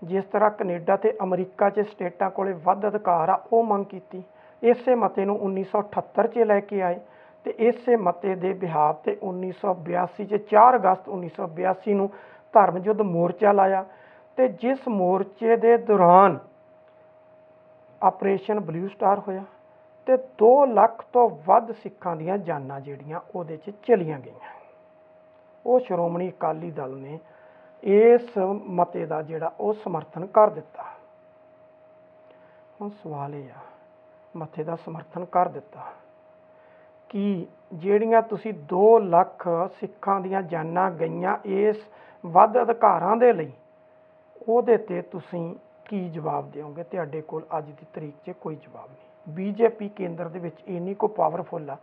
ਜਿਸ ਤਰ੍ਹਾਂ ਕੈਨੇਡਾ ਤੇ ਅਮਰੀਕਾ 'ਚ ਸਟੇਟਾਂ ਕੋਲੇ ਵੱਧ ਅਧਿਕਾਰ ਆ, ਉਹ ਮੰਗ ਕੀਤੀ। ਇਸੇ ਮਤੇ ਨੂੰ 1978 'ਚ ਲੈ ਕੇ ਆਏ ਤੇ ਇਸੇ ਮਤੇ ਦੇ ਬਿਹਾਫ ਤੇ 1982 'ਚ 4 ਅਗਸਤ 1982 ਨੂੰ ਧਰਮ ਯੁੱਧ ਮੋਰਚਾ ਲਾਇਆ, ਤੇ ਜਿਸ ਮੋਰਚੇ ਦੇ ਦੌਰਾਨ ਆਪਰੇਸ਼ਨ ਬਲੂ ਸਟਾਰ ਹੋਇਆ ਤੇ 2 ਲੱਖ ਤੋਂ ਵੱਧ ਸਿੱਖਾਂ ਦੀਆਂ ਜਾਨਾਂ ਜਿਹੜੀਆਂ ਉਹਦੇ 'ਚ ਚਲੀਆਂ ਗਈਆਂ। ਉਹ ਸ਼੍ਰੋਮਣੀ ਅਕਾਲੀ ਦਲ ਨੇ ਇਸ ਮਤੇ ਦਾ ਜਿਹੜਾ ਉਹ ਸਮਰਥਨ ਕਰ ਦਿੱਤਾ। ਹੁਣ ਸਵਾਲ ਇਹ ਆ, ਮਤੇ ਦਾ ਸਮਰਥਨ ਕਰ ਦਿੱਤਾ ਕਿ ਜਿਹੜੀਆਂ ਤੁਸੀਂ 2 ਲੱਖ ਸਿੱਖਾਂ ਦੀਆਂ ਜਾਨਾਂ ਗਈਆਂ ਇਸ ਵੱਧ ਅਧਿਕਾਰਾਂ ਦੇ ਲਈ, ਉਹਦੇ ਤੇ ਤੁਸੀਂ ਕੀ ਜਵਾਬ ਦਿਓਗੇ? ਤੁਹਾਡੇ ਕੋਲ ਅੱਜ ਦੀ ਤਰੀਕ 'ਚ ਕੋਈ ਜਵਾਬ ਨਹੀਂ। ਬੀਜੇਪੀ ਕੇਂਦਰ ਦੇ ਵਿੱਚ ਇੰਨੀ ਕੋ ਪਾਵਰਫੁਲ ਆ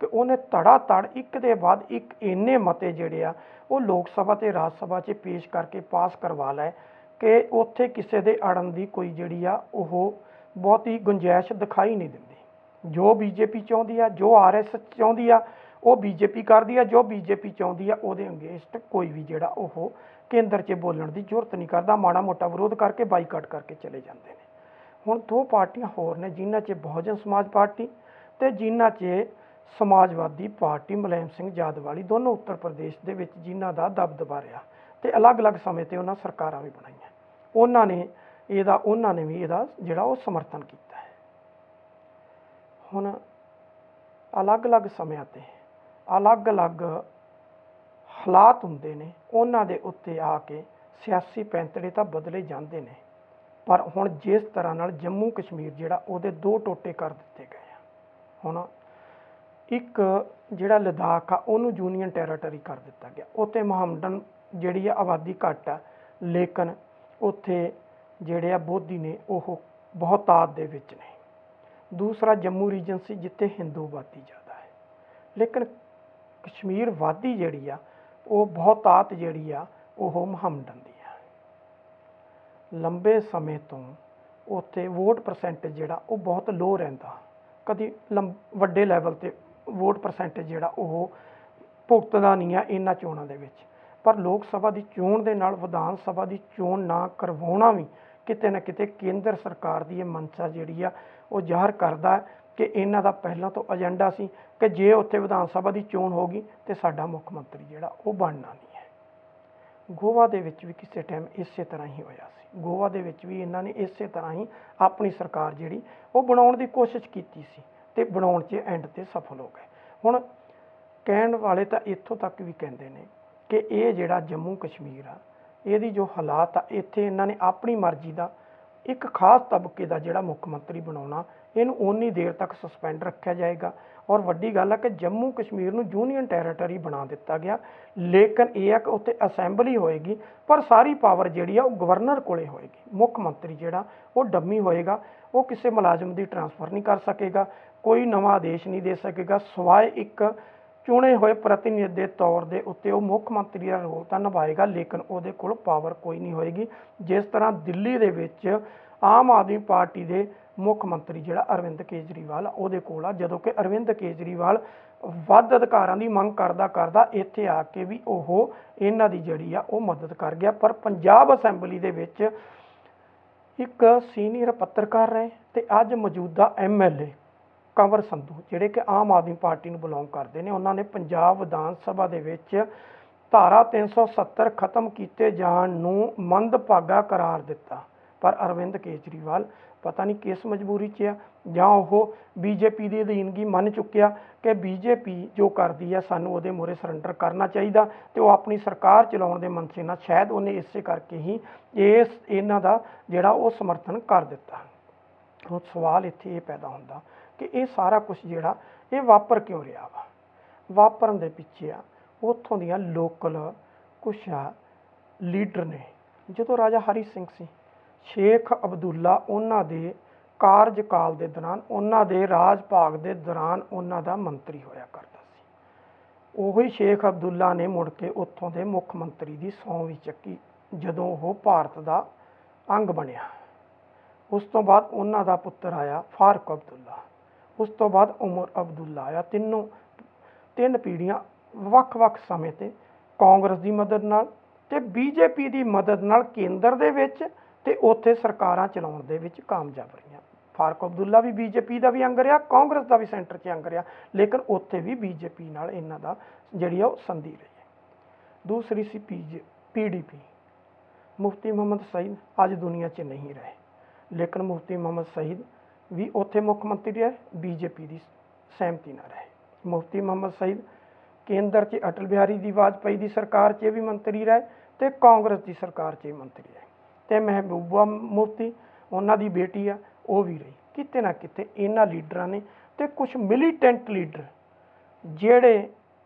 ਕਿ ਉਹਨੇ ਧੜਾ ਧੜ ਇੱਕ ਦੇ ਬਾਅਦ ਇੱਕ ਇੰਨੇ ਮਤੇ ਜਿਹੜੇ ਆ ਉਹ ਲੋਕ ਸਭਾ ਤੇ ਰਾਜ ਸਭਾ 'ਚ ਪੇਸ਼ ਕਰਕੇ ਪਾਸ ਕਰਵਾ ਲਏ ਕਿ ਉੱਥੇ ਕਿਸੇ ਦੇ ਅੜਨ ਦੀ ਕੋਈ ਜਿਹੜੀ ਆ ਉਹ ਬਹੁਤੀ ਗੁੰਜਾਇਸ਼ ਦਿਖਾਈ ਨਹੀਂ ਦਿੰਦੀ। ਜੋ ਬੀਜੇਪੀ ਚਾਹੁੰਦੀ ਆ, ਜੋ ਆਰਐਸਐਸ ਚਾਹੁੰਦੀ ਆ, ਉਹ ਬੀਜੇਪੀ ਕਰਦੀ ਆ। ਜੋ ਬੀਜੇਪੀ ਚਾਹੁੰਦੀ ਆ, ਉਹਦੇ ਅਗੇਂਸਟ ਕੋਈ ਵੀ ਜਿਹੜਾ ਉਹ ਕੇਂਦਰ 'ਚ ਬੋਲਣ ਦੀ ਜ਼ਰੂਰਤ ਨਹੀਂ ਕਰਦਾ। ਮਾੜਾ ਮੋਟਾ ਵਿਰੋਧ ਕਰਕੇ ਬਾਈਕਾਟ ਕਰਕੇ ਚਲੇ ਜਾਂਦੇ ਨੇ। ਹੁਣ 2 ਪਾਰਟੀਆਂ ਹੋਰ ਨੇ, ਜਿਨ੍ਹਾਂ 'ਚ ਬਹੁਜਨ ਸਮਾਜ ਪਾਰਟੀ ਤੇ ਜਿਨ੍ਹਾਂ 'ਚ ਸਮਾਜਵਾਦੀ ਪਾਰਟੀ ਮੁਲਾਇਮ ਸਿੰਘ ਯਾਦਵਾਨੀ, ਦੋਨੋਂ ਉੱਤਰ ਪ੍ਰਦੇਸ਼ ਦੇ ਵਿੱਚ ਜਿਨ੍ਹਾਂ ਦਾ ਦਬਦਬਾ ਰਿਹਾ ਤੇ ਅਲੱਗ-ਅਲੱਗ ਸਮੇਂ ਤੇ ਉਹਨਾਂ ਸਰਕਾਰਾਂ ਵੀ ਬਣਾਈਆਂ। ਉਹਨਾਂ ਨੇ ਵੀ ਇਹਦਾ ਜਿਹੜਾ ਉਹ ਸਮਰਥਨ ਕੀਤਾ ਹੈ। ਹੁਣ ਅਲੱਗ-ਅਲੱਗ ਸਮਿਆਂ ਤੇ ਅਲੱਗ-ਅਲੱਗ ਹਾਲਾਤ ਹੁੰਦੇ ਨੇ, ਉਹਨਾਂ ਦੇ ਉੱਤੇ ਆ ਕੇ ਸਿਆਸੀ ਪੈਂਤੜੇ ਤਾਂ ਬਦਲੇ ਜਾਂਦੇ ਨੇ। ਪਰ ਹੁਣ ਜਿਸ ਤਰ੍ਹਾਂ ਨਾਲ ਜੰਮੂ ਕਸ਼ਮੀਰ ਜਿਹੜਾ ਉਹਦੇ 2 ਟੋਟੇ ਕਰ ਦਿੱਤੇ ਗਏ ਆ। ਹੁਣ ਇੱਕ ਜਿਹੜਾ ਲਦਾਖ ਆ, ਉਹਨੂੰ ਯੂਨੀਅਨ ਟੈਰੀਟਰੀ ਕਰ ਦਿੱਤਾ ਗਿਆ। ਉੱਥੇ ਮੁਹੰਮਡਨ ਜਿਹੜੀ ਆ ਆਬਾਦੀ ਘੱਟ ਆ, ਲੇਕਿਨ ਉੱਥੇ ਜਿਹੜੇ ਆ ਬੋਧੀ ਨੇ ਉਹ ਬਹੁਤਾਤ ਦੇ ਵਿੱਚ ਨੇ। ਦੂਸਰਾ ਜੰਮੂ ਰੀਜਨ ਸੀ ਜਿੱਥੇ ਹਿੰਦੂ ਆਬਾਦੀ ਜ਼ਿਆਦਾ ਹੈ, ਲੇਕਿਨ ਕਸ਼ਮੀਰ ਵਾਦੀ ਜਿਹੜੀ ਆ ਉਹ ਬਹੁਤਾਤ ਜਿਹੜੀ ਆ ਉਹ ਮੁਹੰਮਡਨ ਦੀ ਆ। ਲੰਬੇ ਸਮੇਂ ਤੋਂ ਉੱਥੇ ਵੋਟ ਪਰਸੈਂਟੇਜ ਜਿਹੜਾ ਉਹ ਬਹੁਤ ਲੋ ਰਹਿੰਦਾ। ਕਦੀ ਵੱਡੇ ਲੈਵਲ ਤੇ ਵੋਟ ਪਰਸੈਂਟੇਜ ਜਿਹੜਾ ਉਹ ਭੁਗਤਦਾ ਨਹੀਂ ਆ ਇਹਨਾਂ ਚੋਣਾਂ ਦੇ ਵਿੱਚ। ਪਰ ਲੋਕ ਸਭਾ ਦੀ ਚੋਣ ਦੇ ਨਾਲ ਵਿਧਾਨ ਸਭਾ ਦੀ ਚੋਣ ਨਾ ਕਰਵਾਉਣਾ ਵੀ ਕਿਤੇ ਨਾ ਕਿਤੇ ਕੇਂਦਰ ਸਰਕਾਰ ਦੀ ਇਹ ਮਨਸ਼ਾ ਜਿਹੜੀ ਆ ਉਹ ਜ਼ਾਹਰ ਕਰਦਾ ਕਿ ਇਹਨਾਂ ਦਾ ਪਹਿਲਾਂ ਤੋਂ ਏਜੰਡਾ ਸੀ ਕਿ ਜੇ ਉੱਥੇ ਵਿਧਾਨ ਸਭਾ ਦੀ ਚੋਣ ਹੋ ਗਈ ਤੇ ਸਾਡਾ ਮੁੱਖ ਮੰਤਰੀ ਜਿਹੜਾ ਉਹ ਬਣਨਾ ਨਹੀਂ ਹੈ। ਗੋਆ ਦੇ ਵਿੱਚ ਵੀ ਕਿਸੇ ਟਾਈਮ ਇਸੇ ਤਰ੍ਹਾਂ ਹੀ ਹੋਇਆ ਸੀ। ਗੋਆ ਦੇ ਵਿੱਚ ਵੀ ਇਹਨਾਂ ਨੇ ਇਸੇ ਤਰ੍ਹਾਂ ਹੀ ਆਪਣੀ ਸਰਕਾਰ ਜਿਹੜੀ ਉਹ ਬਣਾਉਣ ਦੀ ਕੋਸ਼ਿਸ਼ ਕੀਤੀ ਸੀ ਤੇ ਬਣਾਉਣ 'ਚ ਐਂਡ ਤੇ ਸਫਲ ਹੋ ਗਏ। ਹੁਣ ਕਹਿਣ ਵਾਲੇ ਤਾਂ ਇੱਥੋਂ ਤੱਕ ਵੀ ਕਹਿੰਦੇ ਨੇ ਕਿ ਇਹ ਜਿਹੜਾ ਜੰਮੂ ਕਸ਼ਮੀਰ ਆ, ਇਹਦੀ ਜੋ ਹਾਲਾਤ ਆ, ਇੱਥੇ ਇਹਨਾਂ ਨੇ ਆਪਣੀ ਮਰਜ਼ੀ ਦਾ ਇੱਕ ਖਾਸ ਤਬਕੇ ਦਾ ਜਿਹੜਾ ਮੁੱਖ ਮੰਤਰੀ ਬਣਾਉਣਾ, ਇਹਨੂੰ ਓਨੀ ਦੇਰ ਤੱਕ ਸਸਪੈਂਡ ਰੱਖਿਆ ਜਾਏਗਾ। ਔਰ ਵੱਡੀ ਗੱਲ ਹੈ ਕਿ ਜੰਮੂ ਕਸ਼ਮੀਰ ਨੂੰ ਯੂਨੀਅਨ ਟੈਰੀਟਰੀ ਬਣਾ ਦਿੱਤਾ ਗਿਆ, ਲੇਕਿਨ ਇਹ ਹੈ ਕਿ ਉੱਥੇ ਅਸੈਂਬਲੀ ਹੋਏਗੀ ਪਰ ਸਾਰੀ ਪਾਵਰ ਜਿਹੜੀ ਆ ਉਹ ਗਵਰਨਰ ਕੋਲੇ ਹੋਏਗੀ। ਮੁੱਖ ਮੰਤਰੀ ਜਿਹੜਾ ਉਹ ਡੰਮੀ ਹੋਏਗਾ, ਉਹ ਕਿਸੇ ਮੁਲਾਜ਼ਮ ਦੀ ਟਰਾਂਸਫਰ ਨਹੀਂ ਕਰ ਸਕੇਗਾ, ਕੋਈ ਨਵਾਂ ਆਦੇਸ਼ ਨਹੀਂ ਦੇ ਸਕੇਗਾ, ਸਿਵਾਏ ਇੱਕ ਚੁਣੇ ਹੋਏ ਪ੍ਰਤੀਨਿਧ ਦੇ ਤੌਰ ਦੇ ਉੱਤੇ ਉਹ ਮੁੱਖ ਮੰਤਰੀ ਦਾ ਰੋਲ ਤਾਂ ਨਿਭਾਏਗਾ, ਲੇਕਿਨ ਉਹਦੇ ਕੋਲ ਪਾਵਰ ਕੋਈ ਨਹੀਂ ਹੋਏਗੀ। ਜਿਸ ਤਰ੍ਹਾਂ ਦਿੱਲੀ ਦੇ ਵਿੱਚ ਆਮ ਆਦਮੀ ਪਾਰਟੀ ਦੇ ਮੁੱਖ ਮੰਤਰੀ ਜਿਹੜਾ ਅਰਵਿੰਦ ਕੇਜਰੀਵਾਲ ਉਹਦੇ ਕੋਲ ਆ, ਜਦੋਂ ਕਿ ਅਰਵਿੰਦ ਕੇਜਰੀਵਾਲ ਵੱਧ ਅਧਿਕਾਰਾਂ ਦੀ ਮੰਗ ਕਰਦਾ ਇੱਥੇ ਆ ਕੇ ਵੀ ਉਹ ਇਹਨਾਂ ਦੀ ਜਿਹੜੀ ਆ ਉਹ ਮਦਦ ਕਰ ਗਿਆ। ਪਰ ਪੰਜਾਬ ਅਸੈਂਬਲੀ ਦੇ ਵਿੱਚ ਇੱਕ ਸੀਨੀਅਰ ਪੱਤਰਕਾਰ ਰਹੇ ਤੇ ਅੱਜ ਮੌਜੂਦਾ MLA ਕੰਵਰ ਸੰਧੂ ਜਿਹੜੇ ਕਿ ਆਮ ਆਦਮੀ ਪਾਰਟੀ ਨੂੰ ਬਿਲੋਂਗ ਕਰਦੇ ਨੇ, ਉਹਨਾਂ ਨੇ ਪੰਜਾਬ ਵਿਧਾਨ ਸਭਾ ਦੇ ਵਿੱਚ ਧਾਰਾ 370 ਖਤਮ ਕੀਤੇ ਜਾਣ ਨੂੰ ਮੰਦਭਾਗਾ ਕਰਾਰ ਦਿੱਤਾ। ਪਰ ਅਰਵਿੰਦ ਕੇਜਰੀਵਾਲ ਪਤਾ ਨਹੀਂ ਕਿਸ ਮਜਬੂਰੀ 'ਚ ਆ, ਜਾਂ ਉਹ BJP ਦੀ ਅਧੀਨਗੀ ਮੰਨ ਚੁੱਕਿਆ ਕਿ BJP ਜੋ ਕਰਦੀ ਆ ਸਾਨੂੰ ਉਹਦੇ ਮੂਹਰੇ ਸਰੈਂਡਰ ਕਰਨਾ ਚਾਹੀਦਾ, ਤੇ ਉਹ ਆਪਣੀ ਸਰਕਾਰ ਚਲਾਉਣ ਦੇ ਮਨਸੇ ਨਾਲ ਸ਼ਾਇਦ ਉਹਨੇ ਇਸੇ ਕਰਕੇ ਹੀ ਇਹਨਾਂ ਦਾ ਜਿਹੜਾ ਉਹ ਸਮਰਥਨ ਕਰ ਦਿੱਤਾ। ਹੁਣ ਸਵਾਲ ਇੱਥੇ ਇਹ ਪੈਦਾ ਹੁੰਦਾ ਕਿ ਇਹ ਸਾਰਾ ਕੁਝ ਜਿਹੜਾ ਇਹ ਵਾਪਰ ਕਿਉਂ ਰਿਹਾ ਵਾ। ਵਾਪਰਨ ਦੇ ਪਿੱਛੇ ਆ ਉੱਥੋਂ ਦੀਆਂ ਲੋਕਲ ਕੁਛ ਲੀਡਰ ਨੇ। ਜਦੋਂ ਰਾਜਾ ਹਰੀ ਸਿੰਘ ਸੀ, ਸ਼ੇਖ ਅਬਦੁੱਲਾ ਉਹਨਾਂ ਦੇ ਕਾਰਜਕਾਲ ਦੇ ਦੌਰਾਨ, ਉਹਨਾਂ ਦੇ ਰਾਜ ਭਾਗ ਦੇ ਦੌਰਾਨ ਉਹਨਾਂ ਦਾ ਮੰਤਰੀ ਹੋਇਆ ਕਰਦਾ ਸੀ। ਉਹੀ ਸ਼ੇਖ ਅਬਦੁੱਲਾ ਨੇ ਮੁੜ ਕੇ ਉੱਥੋਂ ਦੇ ਮੁੱਖ ਮੰਤਰੀ ਦੀ ਸਹੁੰ ਵੀ ਚੱਕੀ ਜਦੋਂ ਉਹ ਭਾਰਤ ਦਾ ਅੰਗ ਬਣਿਆ। ਉਸ ਤੋਂ ਬਾਅਦ ਉਹਨਾਂ ਦਾ ਪੁੱਤਰ ਆਇਆ ਫਾਰੂਕ ਅਬਦੁੱਲਾ, ਉਸ ਤੋਂ ਬਾਅਦ ਉਮਰ ਅਬਦੁੱਲਾ ਆਇਆ। ਤਿੰਨ ਪੀੜ੍ਹੀਆਂ ਵੱਖ-ਵੱਖ ਸਮੇਂ ਤੇ ਕਾਂਗਰਸ ਦੀ ਮਦਦ ਨਾਲ ਤੇ BJP ਦੀ ਮਦਦ ਨਾਲ ਕੇਂਦਰ ਦੇ ਵਿੱਚ ਤੇ ਉੱਥੇ ਸਰਕਾਰਾਂ ਚਲਾਉਣ ਦੇ ਵਿੱਚ ਕਾਮਯਾਬ ਰਹੀਆਂ। ਫਾਰੂਕ ਅਬਦੁੱਲਾ ਵੀ BJP ਦਾ ਵੀ ਅੰਗ ਰਿਹਾ, ਕਾਂਗਰਸ ਦਾ ਵੀ ਸੈਂਟਰ 'ਚ ਅੰਗ ਰਿਹਾ, ਲੇਕਿਨ ਉੱਥੇ ਵੀ BJP ਨਾਲ ਇਹਨਾਂ ਦਾ ਜਿਹੜੀ ਉਹ ਸੰਧੀ ਰਹੀ ਹੈ। ਦੂਸਰੀ ਸੀ PDP। ਮੁਫਤੀ ਮੁਹੰਮਦ ਸਈਦ ਅੱਜ ਦੁਨੀਆ 'ਚ ਨਹੀਂ ਰਹੇ, ਲੇਕਿਨ ਮੁਫਤੀ ਮੁਹੰਮਦ ਸਈਦ ਵੀ ਉੱਥੇ ਮੁੱਖ ਮੰਤਰੀ ਰਹੇ, BJP ਦੀ ਸਹਿਮਤੀ ਨਾਲ ਰਹੇ। ਮੁਫਤੀ ਮੁਹੰਮਦ ਸਈਦ ਕੇਂਦਰ 'ਚ ਅਟਲ ਬਿਹਾਰੀ ਦੀ ਵਾਜਪਾਈ ਦੀ ਸਰਕਾਰ 'ਚ ਵੀ ਮੰਤਰੀ ਰਹੇ ਤੇ ਕਾਂਗਰਸ ਦੀ ਸਰਕਾਰ 'ਚ ਵੀ ਮੰਤਰੀ ਰਹੇ। ਤੇ ਮਹਿਬੂਬਾ ਮੁਫਤੀ ਉਹਨਾਂ ਦੀ ਬੇਟੀ ਆ, ਉਹ ਵੀ ਰਹੀ। ਕਿਤੇ ਨਾ ਕਿਤੇ ਇਹਨਾਂ ਲੀਡਰਾਂ ਨੇ ਤੇ ਕੁਝ ਮਿਲੀਟੈਂਟ ਲੀਡਰ ਜਿਹੜੇ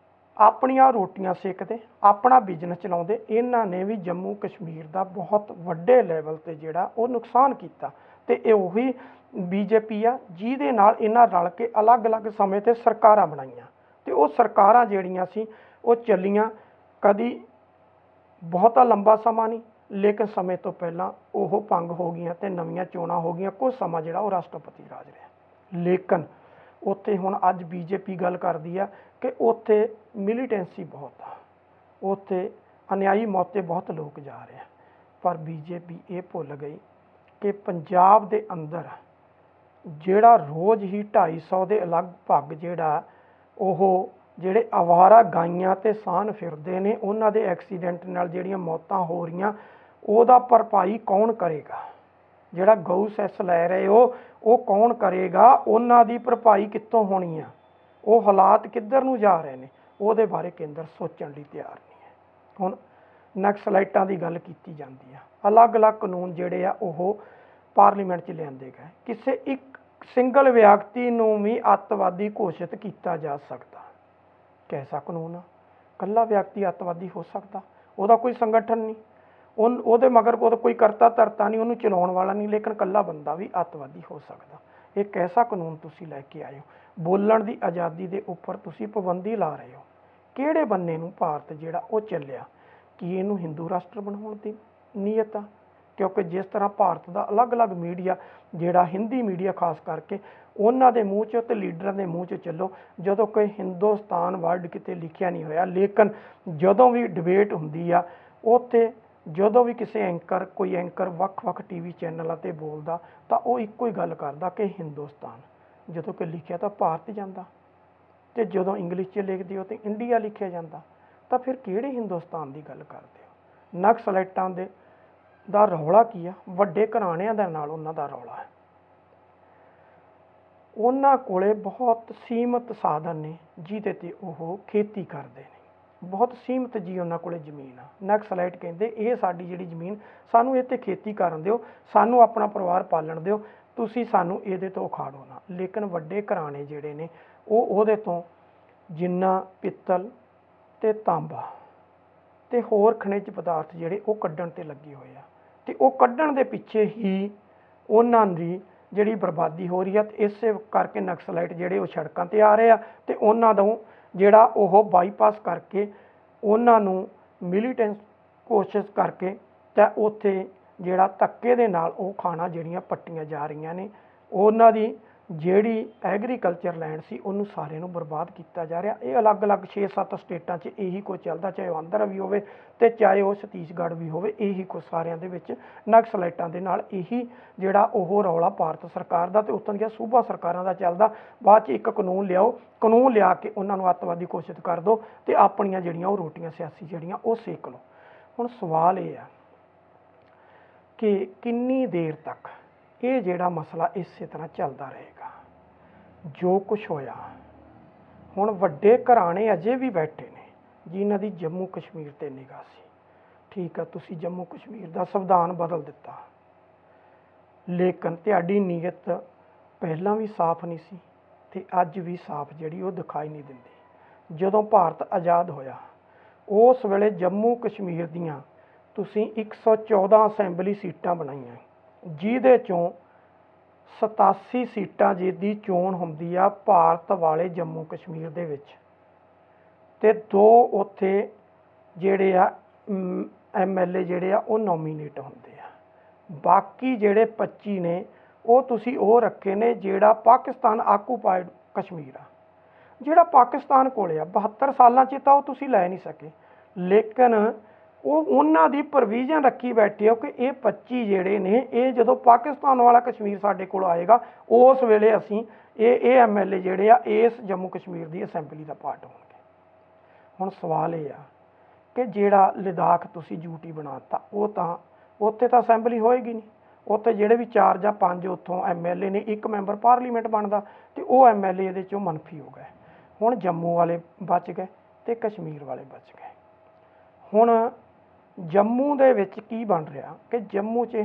ਆਪਣੀਆਂ ਰੋਟੀਆਂ ਸੇਕਦੇ, ਆਪਣਾ ਬਿਜ਼ਨਸ ਚਲਾਉਂਦੇ, ਇਹਨਾਂ ਨੇ ਵੀ ਜੰਮੂ ਕਸ਼ਮੀਰ ਦਾ ਬਹੁਤ ਵੱਡੇ ਲੈਵਲ ਤੇ ਜਿਹੜਾ ਉਹ ਨੁਕਸਾਨ ਕੀਤਾ। ਤੇ ਇਹ ਉਹੀ BJP ਆ ਜਿਹਦੇ ਨਾਲ ਇਹਨਾਂ ਰਲ ਕੇ ਅਲੱਗ-ਅਲੱਗ ਸਮੇਂ ਤੇ ਸਰਕਾਰਾਂ ਬਣਾਈਆਂ, ਤੇ ਉਹ ਸਰਕਾਰਾਂ ਜਿਹੜੀਆਂ ਸੀ ਉਹ ਚੱਲੀਆਂ ਕਦੀ ਬਹੁਤਾ ਲੰਬਾ ਸਮਾਂ ਨਹੀਂ, ਲੇਕਿਨ ਸਮੇਂ ਤੋਂ ਪਹਿਲਾਂ ਉਹ ਭੰਗ ਹੋ ਗਈਆਂ ਤੇ ਨਵੀਆਂ ਚੋਣਾਂ ਹੋ ਗਈਆਂ। ਕੁਝ ਸਮਾਂ ਜਿਹੜਾ ਉਹ ਰਾਸ਼ਟਰਪਤੀ ਰਾਜ ਰਿਹਾ। ਲੇਕਿਨ ਉੱਥੇ ਹੁਣ ਅੱਜ BJP ਗੱਲ ਕਰਦੀ ਆ ਕਿ ਉੱਥੇ ਮਿਲੀਟੈਂਸੀ ਬਹੁਤ ਆ, ਉੱਥੇ ਅਨਿਆਈ ਮੌਤੇ ਬਹੁਤ ਲੋਕ ਜਾ ਰਹੇ ਆ। ਪਰ BJP ਇਹ ਭੁੱਲ ਗਈ ਕਿ ਪੰਜਾਬ ਦੇ ਅੰਦਰ ਜਿਹੜਾ ਰੋਜ਼ ਹੀ 250 ਦੇ ਲਗਭਗ ਜਿਹੜਾ ਉਹ ਜਿਹੜੇ ਅਵਾਰਾ ਗਾਈਆਂ ਤੇ ਸਾਨ ਫਿਰਦੇ ਨੇ, ਉਹਨਾਂ ਦੇ ਐਕਸੀਡੈਂਟ ਨਾਲ ਜਿਹੜੀਆਂ ਮੌਤਾਂ ਹੋ ਰਹੀਆਂ, ਉਹਦਾ ਭਰਪਾਈ ਕੌਣ ਕਰੇਗਾ? ਜਿਹੜਾ ਗਊ ਸੈਸ ਲੈ ਰਹੇ ਉਹ ਕੌਣ ਕਰੇਗਾ? ਉਹਨਾਂ ਦੀ ਭਰਪਾਈ ਕਿੱਥੋਂ ਹੋਣੀ ਆ? ਉਹ ਹਾਲਾਤ ਕਿੱਧਰ ਨੂੰ ਜਾ ਰਹੇ ਨੇ? ਉਹਦੇ ਬਾਰੇ ਕੇਂਦਰ ਸੋਚਣ ਲਈ ਤਿਆਰ ਨਹੀਂ ਹੈ। ਹੁਣ ਨਕਸਲਾਈਟਾਂ ਦੀ ਗੱਲ ਕੀਤੀ ਜਾਂਦੀ ਆ, ਅਲੱਗ-ਅਲੱਗ ਕਾਨੂੰਨ ਜਿਹੜੇ ਆ ਉਹ ਪਾਰਲੀਮੈਂਟ 'ਚ ਲਿਆਂਦੇ ਗਏ। ਕਿਸੇ ਇੱਕ ਸਿੰਗਲ ਵਿਅਕਤੀ ਨੂੰ ਵੀ ਅੱਤਵਾਦੀ ਘੋਸ਼ਿਤ ਕੀਤਾ ਜਾ ਸਕਦਾ। ਕੈਸਾ ਕਾਨੂੰਨ ਆ? ਇਕੱਲਾ ਵਿਅਕਤੀ ਅੱਤਵਾਦੀ ਹੋ ਸਕਦਾ? ਉਹਦਾ ਕੋਈ ਸੰਗਠਨ ਨਹੀਂ, ਉਹਦੇ ਮਗਰ ਉਹਦਾ ਕੋਈ ਕਰਤਾ ਧਰਤਾ ਨਹੀਂ, ਉਹਨੂੰ ਚਲਾਉਣ ਵਾਲਾ ਨਹੀਂ, ਲੇਕਿਨ ਇਕੱਲਾ ਬੰਦਾ ਵੀ ਅੱਤਵਾਦੀ ਹੋ ਸਕਦਾ। ਇਹ ਕੈਸਾ ਕਾਨੂੰਨ ਤੁਸੀਂ ਲੈ ਕੇ ਆਏ ਹੋ? ਬੋਲਣ ਦੀ ਆਜ਼ਾਦੀ ਦੇ ਉੱਪਰ ਤੁਸੀਂ ਪਾਬੰਦੀ ਲਾ ਰਹੇ ਹੋ। ਕਿਹੜੇ ਬੰਨੇ ਨੂੰ ਭਾਰਤ ਜਿਹੜਾ ਉਹ ਚੱਲਿਆ? ਕੀ ਇਹਨੂੰ ਹਿੰਦੂ ਰਾਸ਼ਟਰ ਬਣਾਉਣ ਦੀ ਨੀਅਤ ਆ? ਕਿਉਂਕਿ ਜਿਸ ਤਰ੍ਹਾਂ ਭਾਰਤ ਦਾ ਅਲੱਗ-ਅਲੱਗ ਮੀਡੀਆ ਜਿਹੜਾ ਹਿੰਦੀ ਮੀਡੀਆ ਖਾਸ ਕਰਕੇ ਉਹਨਾਂ ਦੇ ਮੂੰਹ 'ਚ ਤੇ ਲੀਡਰਾਂ ਦੇ ਮੂੰਹ 'ਚ ਚੱਲੋ, ਜਦੋਂ ਕੋਈ ਹਿੰਦੁਸਤਾਨ ਵਰਡ ਕਿਤੇ ਲਿਖਿਆ ਨਹੀਂ ਹੋਇਆ, ਲੇਕਿਨ ਜਦੋਂ ਵੀ ਡਿਬੇਟ ਹੁੰਦੀ ਆ ਉੱਥੇ ਜਦੋਂ ਵੀ ਕੋਈ ਐਂਕਰ ਵੱਖ-ਵੱਖ TV ਚੈਨਲਾਂ 'ਤੇ ਬੋਲਦਾ ਤਾਂ ਉਹ ਇੱਕੋ ਹੀ ਗੱਲ ਕਰਦਾ ਕਿ ਹਿੰਦੁਸਤਾਨ। ਜਦੋਂ ਕਿ ਲਿਖਿਆ ਤਾਂ ਭਾਰਤ ਜਾਂਦਾ, ਤੇ ਜਦੋਂ ਇੰਗਲਿਸ਼ 'ਚ ਲਿਖਦੇ ਹੋ ਤੇ ਇੰਡੀਆ ਲਿਖਿਆ ਜਾਂਦਾ। ਤਾਂ ਫਿਰ ਕਿਹੜੇ ਹਿੰਦੁਸਤਾਨ ਦੀ ਗੱਲ ਕਰਦੇ ਹੋ? ਨਕਸਲਾਈਟਾਂ ਦਾ ਰੌਲਾ ਕੀ ਆ? ਵੱਡੇ ਘਰਾਣਿਆਂ ਦੇ ਨਾਲ ਉਹਨਾਂ ਦਾ ਰੌਲਾ ਹੈ। ਉਹਨਾਂ ਕੋਲੇ ਬਹੁਤ ਸੀਮਤ ਸਾਧਨ ਨੇ ਜਿਹਦੇ ਤੇ ਉਹ ਖੇਤੀ ਕਰਦੇ ਨੇ। ਬਹੁਤ ਸੀਮਤ ਜੀ ਉਹਨਾਂ ਕੋਲੇ ਜ਼ਮੀਨ ਆ। ਨਕਸਲਾਈਟ ਕਹਿੰਦੇ ਇਹ ਸਾਡੀ ਜਿਹੜੀ ਜ਼ਮੀਨ, ਸਾਨੂੰ ਇਹ 'ਤੇ ਖੇਤੀ ਕਰਨ ਦਿਓ, ਸਾਨੂੰ ਆਪਣਾ ਪਰਿਵਾਰ ਪਾਲਣ ਦਿਓ, ਤੁਸੀਂ ਸਾਨੂੰ ਇਹਦੇ ਤੋਂ ਉਖਾੜੋ ਨਾ। ਲੇਕਿਨ ਵੱਡੇ ਘਰਾਣੇ ਜਿਹੜੇ ਨੇ ਉਹਦੇ ਤੋਂ ਜਿੰਨਾ ਪਿੱਤਲ ਤੇ ਤਾਂਬਾ ਤੇ ਹੋਰ ਖਣਿਜ ਪਦਾਰਥ ਜਿਹੜੇ ਉਹ ਕੱਢਣ 'ਤੇ ਲੱਗੇ ਹੋਏ ਆ, ਤੇ ਉਹ ਕੱਢਣ ਦੇ ਪਿੱਛੇ ਹੀ ਉਹਨਾਂ ਦੀ ਜਿਹੜੀ ਬਰਬਾਦੀ ਹੋ ਰਹੀ ਆ। ਤੇ ਇਸੇ ਕਰਕੇ ਨਕਸਲਾਈਟ ਜਿਹੜੇ ਉਹ ਸੜਕਾਂ 'ਤੇ ਆ ਰਹੇ ਆ, ਤੇ ਉਹਨਾਂ ਨੂੰ ਜਿਹੜਾ ਉਹ ਬਾਈਪਾਸ ਕਰਕੇ ਉਹਨਾਂ ਨੂੰ ਮਿਲੀਟੈਂਟ ਕੋਸ਼ਿਸ਼ ਕਰਕੇ ਤਾਂ ਉੱਥੇ ਜਿਹੜਾ ਧੱਕੇ ਦੇ ਨਾਲ ਉਹ ਖਾਣਾ ਜਿਹੜੀਆਂ ਪੱਟੀਆਂ ਜਾ ਰਹੀਆਂ ਨੇ, ਉਹਨਾਂ ਦੀ ਜਿਹੜੀ ਐਗਰੀਕਲਚਰ ਲੈਂਡ ਸੀ ਉਹਨੂੰ ਸਾਰੇ ਨੂੰ ਬਰਬਾਦ ਕੀਤਾ ਜਾ ਰਿਹਾ। ਇਹ ਅਲੱਗ-ਅਲੱਗ 6-7 ਸਟੇਟਾਂ 'ਚ ਇਹੀ ਕੁਝ ਚੱਲਦਾ, ਚਾਹੇ ਉਹ ਆਂਧਰਾ ਵੀ ਹੋਵੇ ਤੇ ਚਾਹੇ ਉਹ ਛੱਤੀਸਗੜ੍ਹ ਵੀ ਹੋਵੇ। ਇਹੀ ਕੁਝ ਸਾਰਿਆਂ ਦੇ ਵਿੱਚ ਨਕਸਲਾਈਟਾਂ ਦੇ ਨਾਲ ਇਹੀ ਜਿਹੜਾ ਉਹ ਰੌਲਾ ਭਾਰਤ ਸਰਕਾਰ ਦਾ ਤੇ ਉੱਥੋਂ ਦੀਆਂ ਸੂਬਾ ਸਰਕਾਰਾਂ ਦਾ ਚੱਲਦਾ। ਬਾਅਦ 'ਚ ਇੱਕ ਕਾਨੂੰਨ ਲਿਆਓ, ਕਾਨੂੰਨ ਲਿਆ ਕੇ ਉਹਨਾਂ ਨੂੰ ਅੱਤਵਾਦੀ ਘੋਸ਼ਿਤ ਕਰ ਦਿਓ ਤੇ ਆਪਣੀਆਂ ਜਿਹੜੀਆਂ ਉਹ ਰੋਟੀਆਂ ਸਿਆਸੀ ਜਿਹੜੀਆਂ ਉਹ ਸੇਕ ਲਓ। ਹੁਣ ਸਵਾਲ ਇਹ ਆ ਕਿ ਕਿੰਨੀ ਦੇਰ ਤੱਕ ਇਹ ਜਿਹੜਾ ਮਸਲਾ ਇਸੇ ਤਰ੍ਹਾਂ ਚੱਲਦਾ ਰਹੇਗਾ। ਜੋ ਕੁਝ ਹੋਇਆ, ਹੁਣ ਵੱਡੇ ਘਰਾਣੇ ਅਜੇ ਵੀ ਬੈਠੇ ਨੇ ਜਿਨ੍ਹਾਂ ਦੀ ਜੰਮੂ ਕਸ਼ਮੀਰ ਤੇ ਨਿਗਾਹ ਸੀ। ਠੀਕ ਆ, ਤੁਸੀਂ ਜੰਮੂ ਕਸ਼ਮੀਰ ਦਾ ਸੰਵਿਧਾਨ ਬਦਲ ਦਿੱਤਾ, ਲੇਕਿਨ ਤੁਹਾਡੀ ਨੀਅਤ ਪਹਿਲਾਂ ਵੀ ਸਾਫ਼ ਨਹੀਂ ਸੀ ਤੇ ਅੱਜ ਵੀ ਸਾਫ਼ ਜਿਹੜੀ ਉਹ ਦਿਖਾਈ ਨਹੀਂ ਦਿੰਦੀ। ਜਦੋਂ ਭਾਰਤ ਆਜ਼ਾਦ ਹੋਇਆ ਉਸ ਵੇਲੇ ਜੰਮੂ ਕਸ਼ਮੀਰ ਦੀਆਂ ਤੁਸੀਂ 114 ਅਸੈਂਬਲੀ ਸੀਟਾਂ ਬਣਾਈਆਂ, ਜਿਹਦੇ ਚੋਂ 87 ਸੀਟਾਂ ਜਿਹਦੀ ਚੋਣ ਹੁੰਦੀ ਆ ਭਾਰਤ ਵਾਲੇ ਜੰਮੂ ਕਸ਼ਮੀਰ ਦੇ ਵਿੱਚ, ਤੇ 2 ਉੱਥੇ ਜਿਹੜੇ ਆ MLA ਜਿਹੜੇ ਆ ਉਹ ਨੋਮੀਨੇਟ ਹੁੰਦੇ ਆ। ਬਾਕੀ ਜਿਹੜੇ 25 ਨੇ ਉਹ ਤੁਸੀਂ ਉਹ ਰੱਖੇ ਨੇ ਜਿਹੜਾ ਪਾਕਿਸਤਾਨ ਆਕੂਪਾਈਡ ਕਸ਼ਮੀਰ ਆ, ਜਿਹੜਾ ਪਾਕਿਸਤਾਨ ਕੋਲੇ ਆ। 72 ਸਾਲਾਂ 'ਚ ਤਾਂ ਉਹ ਤੁਸੀਂ ਲੈ ਨਹੀਂ ਸਕੇ, ਲੇਕਿਨ ਉਹ ਉਹਨਾਂ ਦੀ ਪ੍ਰੋਵੀਜ਼ਨ ਰੱਖੀ ਬੈਠੇ ਹੋ ਕਿ ਇਹ 25 ਜਿਹੜੇ ਨੇ ਇਹ ਜਦੋਂ ਪਾਕਿਸਤਾਨ ਵਾਲਾ ਕਸ਼ਮੀਰ ਸਾਡੇ ਕੋਲ ਆਏਗਾ ਉਸ ਵੇਲੇ ਅਸੀਂ ਇਹ MLA ਜਿਹੜੇ ਆ ਇਸ ਜੰਮੂ ਕਸ਼ਮੀਰ ਦੀ ਅਸੈਂਬਲੀ ਦਾ ਪਾਰਟ ਹੋਣਗੇ। ਹੁਣ ਸਵਾਲ ਇਹ ਆ ਕਿ ਜਿਹੜਾ ਲਦਾਖ ਤੁਸੀਂ ਯੂਟੀ ਬਣਾਤਾ, ਉਹ ਤਾਂ ਉੱਥੇ ਤਾਂ ਅਸੈਂਬਲੀ ਹੋਏਗੀ ਨਹੀਂ। ਉੱਥੇ ਜਿਹੜੇ ਵੀ 4 ਜਾਂ 5 ਉੱਥੋਂ MLA ਨੇ, ਇੱਕ ਮੈਂਬਰ ਪਾਰਲੀਮੈਂਟ ਬਣਦਾ ਤੇ ਉਹ MLA ਇਹਦੇ 'ਚੋਂ ਮੰਨਫੀ ਹੋ ਗਏ। ਹੁਣ ਜੰਮੂ ਵਾਲੇ ਬਚ ਗਏ ਤੇ ਕਸ਼ਮੀਰ ਵਾਲੇ ਬਚ ਗਏ। ਹੁਣ ਜੰਮੂ ਦੇ ਵਿੱਚ ਕੀ ਬਣ ਰਿਹਾ ਕਿ ਜੰਮੂ 'ਚ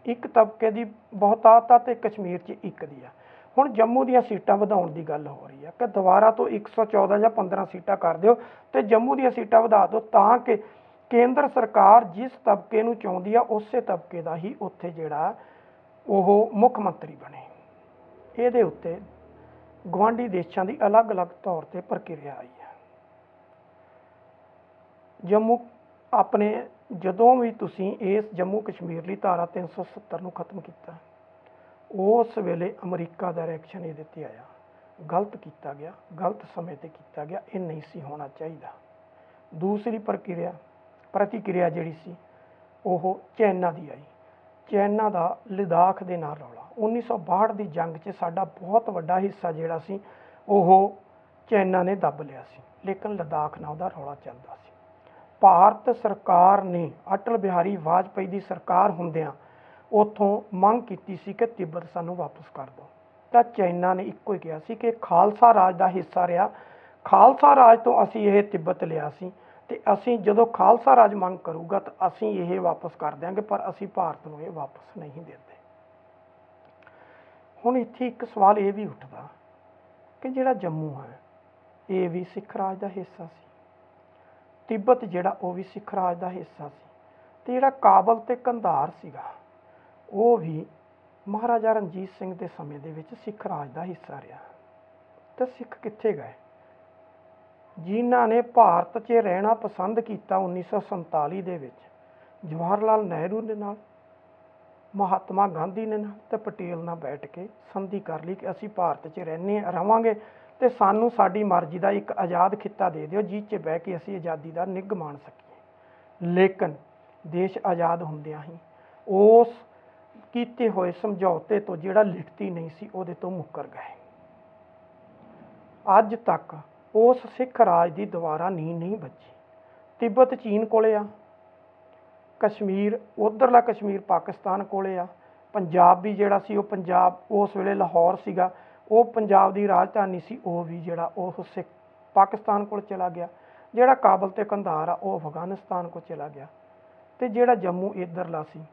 ਇੱਕ ਤਬਕੇ ਦੀ ਬਹੁਤਾਤ ਆ ਤੇ ਕਸ਼ਮੀਰ 'ਚ ਇੱਕ ਦੀ ਆ। ਹੁਣ ਜੰਮੂ ਦੀਆਂ ਸੀਟਾਂ ਵਧਾਉਣ ਦੀ ਗੱਲ ਹੋ ਰਹੀ ਆ ਕਿ ਦੁਬਾਰਾ ਤੋਂ 114 ਜਾਂ 15 ਸੀਟਾਂ ਕਰ ਦਿਓ ਤੇ ਜੰਮੂ ਦੀਆਂ ਸੀਟਾਂ ਵਧਾ ਦਿਓ ਤਾਂ ਕਿ ਕੇਂਦਰ ਸਰਕਾਰ ਜਿਸ ਤਬਕੇ ਨੂੰ ਚਾਹੁੰਦੀ ਆ ਉਸੇ ਤਬਕੇ ਦਾ ਹੀ ਉੱਥੇ ਜਿਹੜਾ ਉਹ ਮੁੱਖ ਮੰਤਰੀ ਬਣੇ। ਇਹਦੇ ਉੱਤੇ ਗੁਆਂਢੀ ਦੇਸ਼ਾਂ ਦੀ ਅਲੱਗ-ਅਲੱਗ ਤੌਰ ਤੇ ਪ੍ਰਕਿਰਿਆ ਆਈ ਹੈ। ਜੰਮੂ ਆਪਣੇ ਜਦੋਂ ਵੀ ਤੁਸੀਂ ਇਸ ਜੰਮੂ ਕਸ਼ਮੀਰ ਲਈ ਧਾਰਾ 370 ਨੂੰ ਖਤਮ ਕੀਤਾ, ਉਸ ਵੇਲੇ ਅਮਰੀਕਾ ਦਾ ਰਿਐਕਸ਼ਨ ਇਹਦੇ 'ਤੇ ਆਇਆ। ਗਲਤ ਕੀਤਾ ਗਿਆ, ਗਲਤ ਸਮੇਂ 'ਤੇ ਕੀਤਾ ਗਿਆ, ਇਹ ਨਹੀਂ ਸੀ ਹੋਣਾ ਚਾਹੀਦਾ। ਦੂਸਰੀ ਪ੍ਰਤੀਕਿਰਿਆ ਜਿਹੜੀ ਸੀ ਉਹ ਚਾਈਨਾ ਦੀ ਆਈ। ਚਾਈਨਾ ਦਾ ਲਦਾਖ ਦੇ ਨਾਲ ਰੌਲਾ, 1962 ਦੀ ਜੰਗ 'ਚ ਸਾਡਾ ਬਹੁਤ ਵੱਡਾ ਹਿੱਸਾ ਜਿਹੜਾ ਸੀ ਉਹ ਚਾਈਨਾ ਨੇ ਦੱਬ ਲਿਆ ਸੀ, ਲੇਕਿਨ ਲਦਾਖ ਨਾਲ ਉਹਦਾ ਰੌਲਾ ਚੱਲਦਾ ਸੀ। ਭਾਰਤ ਸਰਕਾਰ ਨੇ ਅਟਲ ਬਿਹਾਰੀ ਵਾਜਪੇਈ ਦੀ ਸਰਕਾਰ ਹੁੰਦਿਆਂ ਉੱਥੋਂ ਮੰਗ ਕੀਤੀ ਸੀ ਕਿ ਤਿੱਬਤ ਸਾਨੂੰ ਵਾਪਸ ਕਰ ਦਿਓ, ਤਾਂ ਚਾਈਨਾ ਨੇ ਇੱਕੋ ਹੀ ਕਿਹਾ ਸੀ ਕਿ ਖਾਲਸਾ ਰਾਜ ਦਾ ਹਿੱਸਾ ਰਿਹਾ, ਖਾਲਸਾ ਰਾਜ ਤੋਂ ਅਸੀਂ ਇਹ ਤਿੱਬਤ ਲਿਆ ਸੀ ਤੇ ਅਸੀਂ ਜਦੋਂ ਖਾਲਸਾ ਰਾਜ ਮੰਗ ਕਰੂਗਾ ਤਾਂ ਅਸੀਂ ਇਹ ਵਾਪਸ ਕਰ ਦਿਆਂਗੇ, ਪਰ ਅਸੀਂ ਭਾਰਤ ਨੂੰ ਇਹ ਵਾਪਸ ਨਹੀਂ ਦਿੰਦੇ। ਹੁਣ ਇੱਥੇ ਇੱਕ ਸਵਾਲ ਇਹ ਵੀ ਉੱਠਦਾ ਕਿ ਜਿਹੜਾ ਜੰਮੂ ਹੈ ਇਹ ਵੀ ਸਿੱਖ ਰਾਜ ਦਾ ਹਿੱਸਾ ਸੀ, ਤਿੱਬਤ ਜਿਹੜਾ ਉਹ ਵੀ ਸਿੱਖ ਰਾਜ ਦਾ ਹਿੱਸਾ ਸੀ, ਤੇ ਜਿਹੜਾ ਕਾਬਲ ਤੇ ਕੰਧਾਰ ਸੀਗਾ ਉਹ ਵੀ ਮਹਾਰਾਜਾ ਰਣਜੀਤ ਸਿੰਘ ਦੇ ਸਮੇਂ ਦੇ ਵਿੱਚ ਸਿੱਖ ਰਾਜ ਦਾ ਹਿੱਸਾ ਰਿਹਾ। ਤੇ ਸਿੱਖ ਕਿੱਥੇ ਗਏ? ਜਿਨ੍ਹਾਂ ਨੇ ਭਾਰਤ 'ਚ ਰਹਿਣਾ ਪਸੰਦ ਕੀਤਾ 1947 ਦੇ ਵਿੱਚ ਜਵਾਹਰ ਲਾਲ ਨਹਿਰੂ ਦੇ ਨਾਲ, ਮਹਾਤਮਾ ਗਾਂਧੀ ਨੇ ਨਾਲ ਤੇ ਪਟੇਲ ਨਾਲ ਬੈਠ ਕੇ ਸੰਧੀ ਕਰ ਲਈ ਕਿ ਅਸੀਂ ਭਾਰਤ 'ਚ ਰਹਾਂਗੇ ਤੇ ਸਾਨੂੰ ਸਾਡੀ ਮਰਜ਼ੀ ਦਾ ਇੱਕ ਆਜ਼ਾਦ ਖਿੱਤਾ ਦੇ ਦਿਓ ਜਿਸ 'ਚ ਬਹਿ ਕੇ ਅਸੀਂ ਆਜ਼ਾਦੀ ਦਾ ਨਿੱਘ ਮਾਣ ਸਕੀਏ। ਲੇਕਿਨ ਦੇਸ਼ ਆਜ਼ਾਦ ਹੁੰਦਿਆਂ ਹੀ ਉਸ ਕੀਤੇ ਹੋਏ ਸਮਝੌਤੇ ਤੋਂ ਜਿਹੜਾ ਲਿਖਤੀ ਨਹੀਂ ਸੀ ਉਹਦੇ ਤੋਂ ਮੁੱਕਰ ਗਏ। ਅੱਜ ਤੱਕ ਉਸ ਸਿੱਖ ਰਾਜ ਦੀ ਦੁਬਾਰਾ ਨੀਂਹ ਨਹੀਂ ਵੱਜੀ। ਤਿੱਬਤ ਚੀਨ ਕੋਲੇ ਆ, ਕਸ਼ਮੀਰ ਉਧਰਲਾ ਕਸ਼ਮੀਰ ਪਾਕਿਸਤਾਨ ਕੋਲੇ ਆ, ਪੰਜਾਬ ਵੀ ਜਿਹੜਾ ਸੀ ਉਹ ਪੰਜਾਬ ਉਸ ਵੇਲੇ ਲਾਹੌਰ ਸੀਗਾ, ਉਹ ਪੰਜਾਬ ਦੀ ਰਾਜਧਾਨੀ ਸੀ, ਉਹ ਵੀ ਜਿਹੜਾ ਉਹ ਸਿੱਖ ਪਾਕਿਸਤਾਨ ਕੋਲ ਚਲਾ ਗਿਆ। ਜਿਹੜਾ ਕਾਬਲ ਤੇ ਕੰਧਾਰ ਆ ਉਹ ਅਫਗਾਨਿਸਤਾਨ ਕੋਲ ਚਲਾ ਗਿਆ, ਤੇ ਜਿਹੜਾ ਜੰਮੂ ਇੱਧਰਲਾ ਸੀ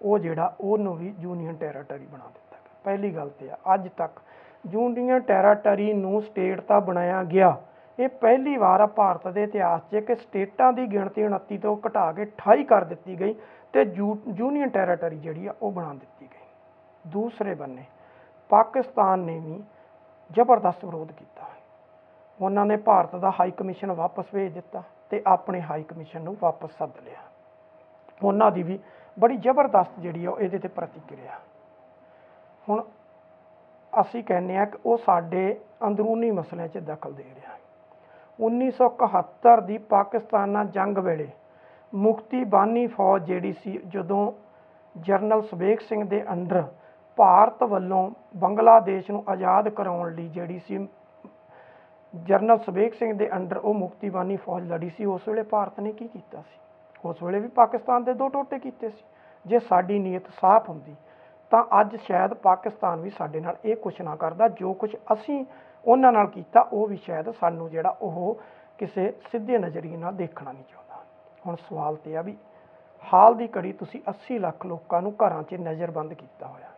ਉਹ ਜਿਹੜਾ ਉਹਨੂੰ ਵੀ ਯੂਨੀਅਨ ਟੈਰਾਟਰੀ ਬਣਾ ਦਿੱਤਾ ਗਿਆ। ਪਹਿਲੀ ਗੱਲ ਤੇ ਆ ਅੱਜ ਤੱਕ ਯੂਨੀਅਨ ਟੈਰਾਟਰੀ ਨੂੰ ਸਟੇਟ ਤਾਂ ਬਣਾਇਆ ਗਿਆ, ਇਹ ਪਹਿਲੀ ਵਾਰ ਆ ਭਾਰਤ ਦੇ ਇਤਿਹਾਸ 'ਚ ਕਿ ਸਟੇਟਾਂ ਦੀ ਗਿਣਤੀ 29 ਤੋਂ ਘਟਾ ਕੇ 28 ਕਰ ਦਿੱਤੀ ਗਈ ਤੇ ਯੂਨੀਅਨ ਟੈਰਾਟਰੀ ਜਿਹੜੀ ਆ ਉਹ ਬਣਾ ਦਿੱਤੀ ਗਈ। ਦੂਸਰੇ ਬੰਨੇ ਪਾਕਿਸਤਾਨ ਨੇ ਵੀ ਜ਼ਬਰਦਸਤ ਵਿਰੋਧ ਕੀਤਾ, ਉਹਨਾਂ ਨੇ ਭਾਰਤ ਦਾ ਹਾਈ ਕਮਿਸ਼ਨ ਵਾਪਸ ਭੇਜ ਦਿੱਤਾ ਤੇ ਆਪਣੇ ਹਾਈ ਕਮਿਸ਼ਨ ਨੂੰ ਵਾਪਸ ਸੱਦ ਲਿਆ। ਉਹਨਾਂ ਦੀ ਵੀ ਬੜੀ ਜ਼ਬਰਦਸਤ ਜਿਹੜੀ ਆ ਇਹਦੇ 'ਤੇ ਪ੍ਰਤੀਕਿਰਿਆ। ਹੁਣ ਅਸੀਂ ਕਹਿੰਦੇ ਹਾਂ ਕਿ ਉਹ ਸਾਡੇ ਅੰਦਰੂਨੀ ਮਸਲਿਆਂ 'ਚ ਦਖਲ ਦੇ ਰਿਹਾ। 1971 ਦੀ ਪਾਕਿਸਤਾਨ ਨਾਲ ਜੰਗ ਵੇਲੇ ਮੁਕਤੀ ਬਾਨੀ ਫੌਜ ਜਿਹੜੀ ਸੀ, ਜਦੋਂ ਜਰਨਲ ਸਬੇਗ ਸਿੰਘ ਦੇ ਅੰਡਰ ਭਾਰਤ ਵੱਲੋਂ ਬੰਗਲਾਦੇਸ਼ ਨੂੰ ਆਜ਼ਾਦ ਕਰਾਉਣ ਲਈ ਜਿਹੜੀ ਸੀ ਜਰਨਲ ਸਬੇਗ ਸਿੰਘ ਦੇ ਅੰਡਰ ਉਹ ਮੁਕਤੀ ਬਾਨੀ ਫੌਜ ਲੜੀ ਸੀ, ਉਸ ਵੇਲੇ ਭਾਰਤ ਨੇ ਕੀ ਕੀਤਾ ਸੀ? ਉਸ ਵੇਲੇ ਵੀ ਪਾਕਿਸਤਾਨ ਦੇ 2 ਟੋਟੇ ਕੀਤੇ ਸੀ। ਜੇ ਸਾਡੀ ਨੀਅਤ ਸਾਫ਼ ਹੁੰਦੀ ਤਾਂ ਅੱਜ ਸ਼ਾਇਦ ਪਾਕਿਸਤਾਨ ਵੀ ਸਾਡੇ ਨਾਲ ਇਹ ਕੁਛ ਨਾ ਕਰਦਾ। ਜੋ ਕੁਛ ਅਸੀਂ ਉਹਨਾਂ ਨਾਲ ਕੀਤਾ ਉਹ ਵੀ ਸ਼ਾਇਦ ਸਾਨੂੰ ਜਿਹੜਾ ਉਹ ਕਿਸੇ ਸਿੱਧੇ ਨਜ਼ਰੀਏ ਨਾਲ ਦੇਖਣਾ ਨਹੀਂ ਚਾਹੁੰਦਾ। ਹੁਣ ਸਵਾਲ ਤੇ ਆ ਵੀ ਹਾਲ ਦੀ ਘੜੀ ਤੁਸੀਂ 80 ਲੱਖ ਲੋਕਾਂ ਨੂੰ ਘਰਾਂ 'ਚ ਨਜ਼ਰਬੰਦ ਕੀਤਾ ਹੋਇਆ।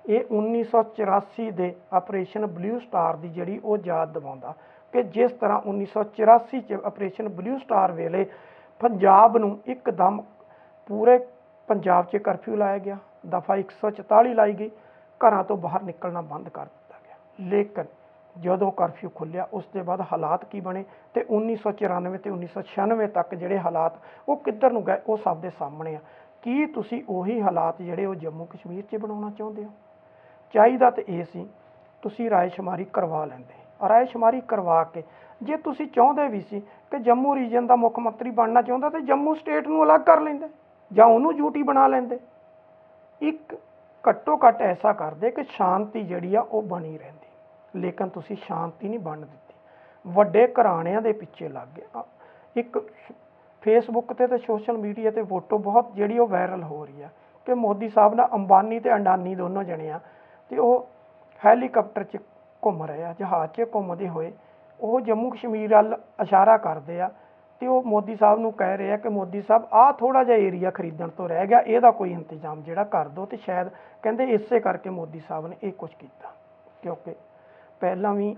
ਇਹ 1984 ਦੇ ਆਪਰੇਸ਼ਨ ਬਲੂ ਸਟਾਰ ਦੀ ਜਿਹੜੀ ਉਹ ਯਾਦ ਦਿਵਾਉਂਦਾ ਕਿ ਜਿਸ ਤਰ੍ਹਾਂ 1984 'ਚ ਆਪਰੇਸ਼ਨ ਬਲੂ ਸਟਾਰ ਵੇਲੇ ਪੰਜਾਬ ਨੂੰ ਇੱਕਦਮ ਪੂਰੇ ਪੰਜਾਬ 'ਚ ਕਰਫਿਊ ਲਾਇਆ ਗਿਆ, ਦਫਾ 144 ਲਾਈ ਗਈ, ਘਰਾਂ ਤੋਂ ਬਾਹਰ ਨਿਕਲਣਾ ਬੰਦ ਕਰ ਦਿੱਤਾ ਗਿਆ। ਲੇਕਿਨ ਜਦੋਂ ਕਰਫਿਊ ਖੁੱਲ੍ਹਿਆ ਉਸ ਦੇ ਬਾਅਦ ਹਾਲਾਤ ਕੀ ਬਣੇ ਤੇ 1994 ਤੇ 1996 ਤੱਕ ਜਿਹੜੇ ਹਾਲਾਤ ਉਹ ਕਿੱਧਰ ਨੂੰ ਗਏ, ਉਹ ਸਭ ਦੇ ਸਾਹਮਣੇ ਆ। ਕੀ ਤੁਸੀਂ ਉਹੀ ਹਾਲਾਤ ਜਿਹੜੇ ਉਹ ਜੰਮੂ ਕਸ਼ਮੀਰ 'ਚ ਬਣਾਉਣਾ ਚਾਹੁੰਦੇ ਹੋ? ਚਾਹੀਦਾ ਤਾਂ ਇਹ ਸੀ ਤੁਸੀਂ ਰਾਏਸ਼ੁਮਾਰੀ ਕਰਵਾ ਲੈਂਦੇ। ਰਾਏਸ਼ੁਮਾਰੀ ਕਰਵਾ ਕੇ ਜੇ ਤੁਸੀਂ ਚਾਹੁੰਦੇ ਵੀ ਸੀ ਕਿ ਜੰਮੂ ਰੀਜਨ ਦਾ ਮੁੱਖ ਮੰਤਰੀ ਬਣਨਾ ਚਾਹੁੰਦਾ ਤਾਂ ਜੰਮੂ ਸਟੇਟ ਨੂੰ ਅਲੱਗ ਕਰ ਲੈਂਦੇ ਜਾਂ ਉਹਨੂੰ ਯੂਟੀ ਬਣਾ ਲੈਂਦੇ। ਇੱਕ ਘੱਟੋ ਘੱਟ ਐਸਾ ਕਰਦੇ ਕਿ ਸ਼ਾਂਤੀ ਜਿਹੜੀ ਆ ਉਹ ਬਣੀ ਰਹਿੰਦੀ। ਲੇਕਿਨ ਤੁਸੀਂ ਸ਼ਾਂਤੀ ਨਹੀਂ ਬਣਨ ਦਿੱਤੀ, ਵੱਡੇ ਘਰਾਣਿਆਂ ਦੇ ਪਿੱਛੇ ਲੱਗ ਗਏ। ਇੱਕ ਫੇਸਬੁੱਕ ਤੇ ਸੋਸ਼ਲ ਮੀਡੀਆ ਤੇ ਫੋਟੋ ਬਹੁਤ ਜਿਹੜੀ ਉਹ ਵਾਇਰਲ ਹੋ ਰਹੀ ਆ ਕਿ ਮੋਦੀ ਸਾਹਿਬ ਨਾਲ ਅੰਬਾਨੀ ਤੇ ਅਡਾਨੀ ਦੋਨੋਂ ਜਣੇ ਆ ਤੇ ਉਹ ਹੈਲੀਕਾਪਟਰ 'ਚ ਘੁੰਮ ਰਹੇ ਆ, ਜਹਾਜ਼ 'ਚ ਘੁੰਮਦੇ ਹੋਏ ਉਹ ਜੰਮੂ ਕਸ਼ਮੀਰ ਵੱਲ ਇਸ਼ਾਰਾ ਕਰਦੇ ਆ ਤੇ ਉਹ ਮੋਦੀ ਸਾਹਿਬ ਨੂੰ ਕਹਿ ਰਹੇ ਆ ਕਿ ਮੋਦੀ ਸਾਹਿਬ ਆਹ ਥੋੜ੍ਹਾ ਜਿਹਾ ਏਰੀਆ ਖਰੀਦਣ ਤੋਂ ਰਹਿ ਗਿਆ, ਇਹਦਾ ਕੋਈ ਇੰਤਜ਼ਾਮ ਜਿਹੜਾ ਕਰ ਦਿਓ। ਤੇ ਸ਼ਾਇਦ ਕਹਿੰਦੇ ਇਸੇ ਕਰਕੇ ਮੋਦੀ ਸਾਹਿਬ ਨੇ ਇਹ ਕੁਝ ਕੀਤਾ, ਕਿਉਂਕਿ ਪਹਿਲਾਂ ਵੀ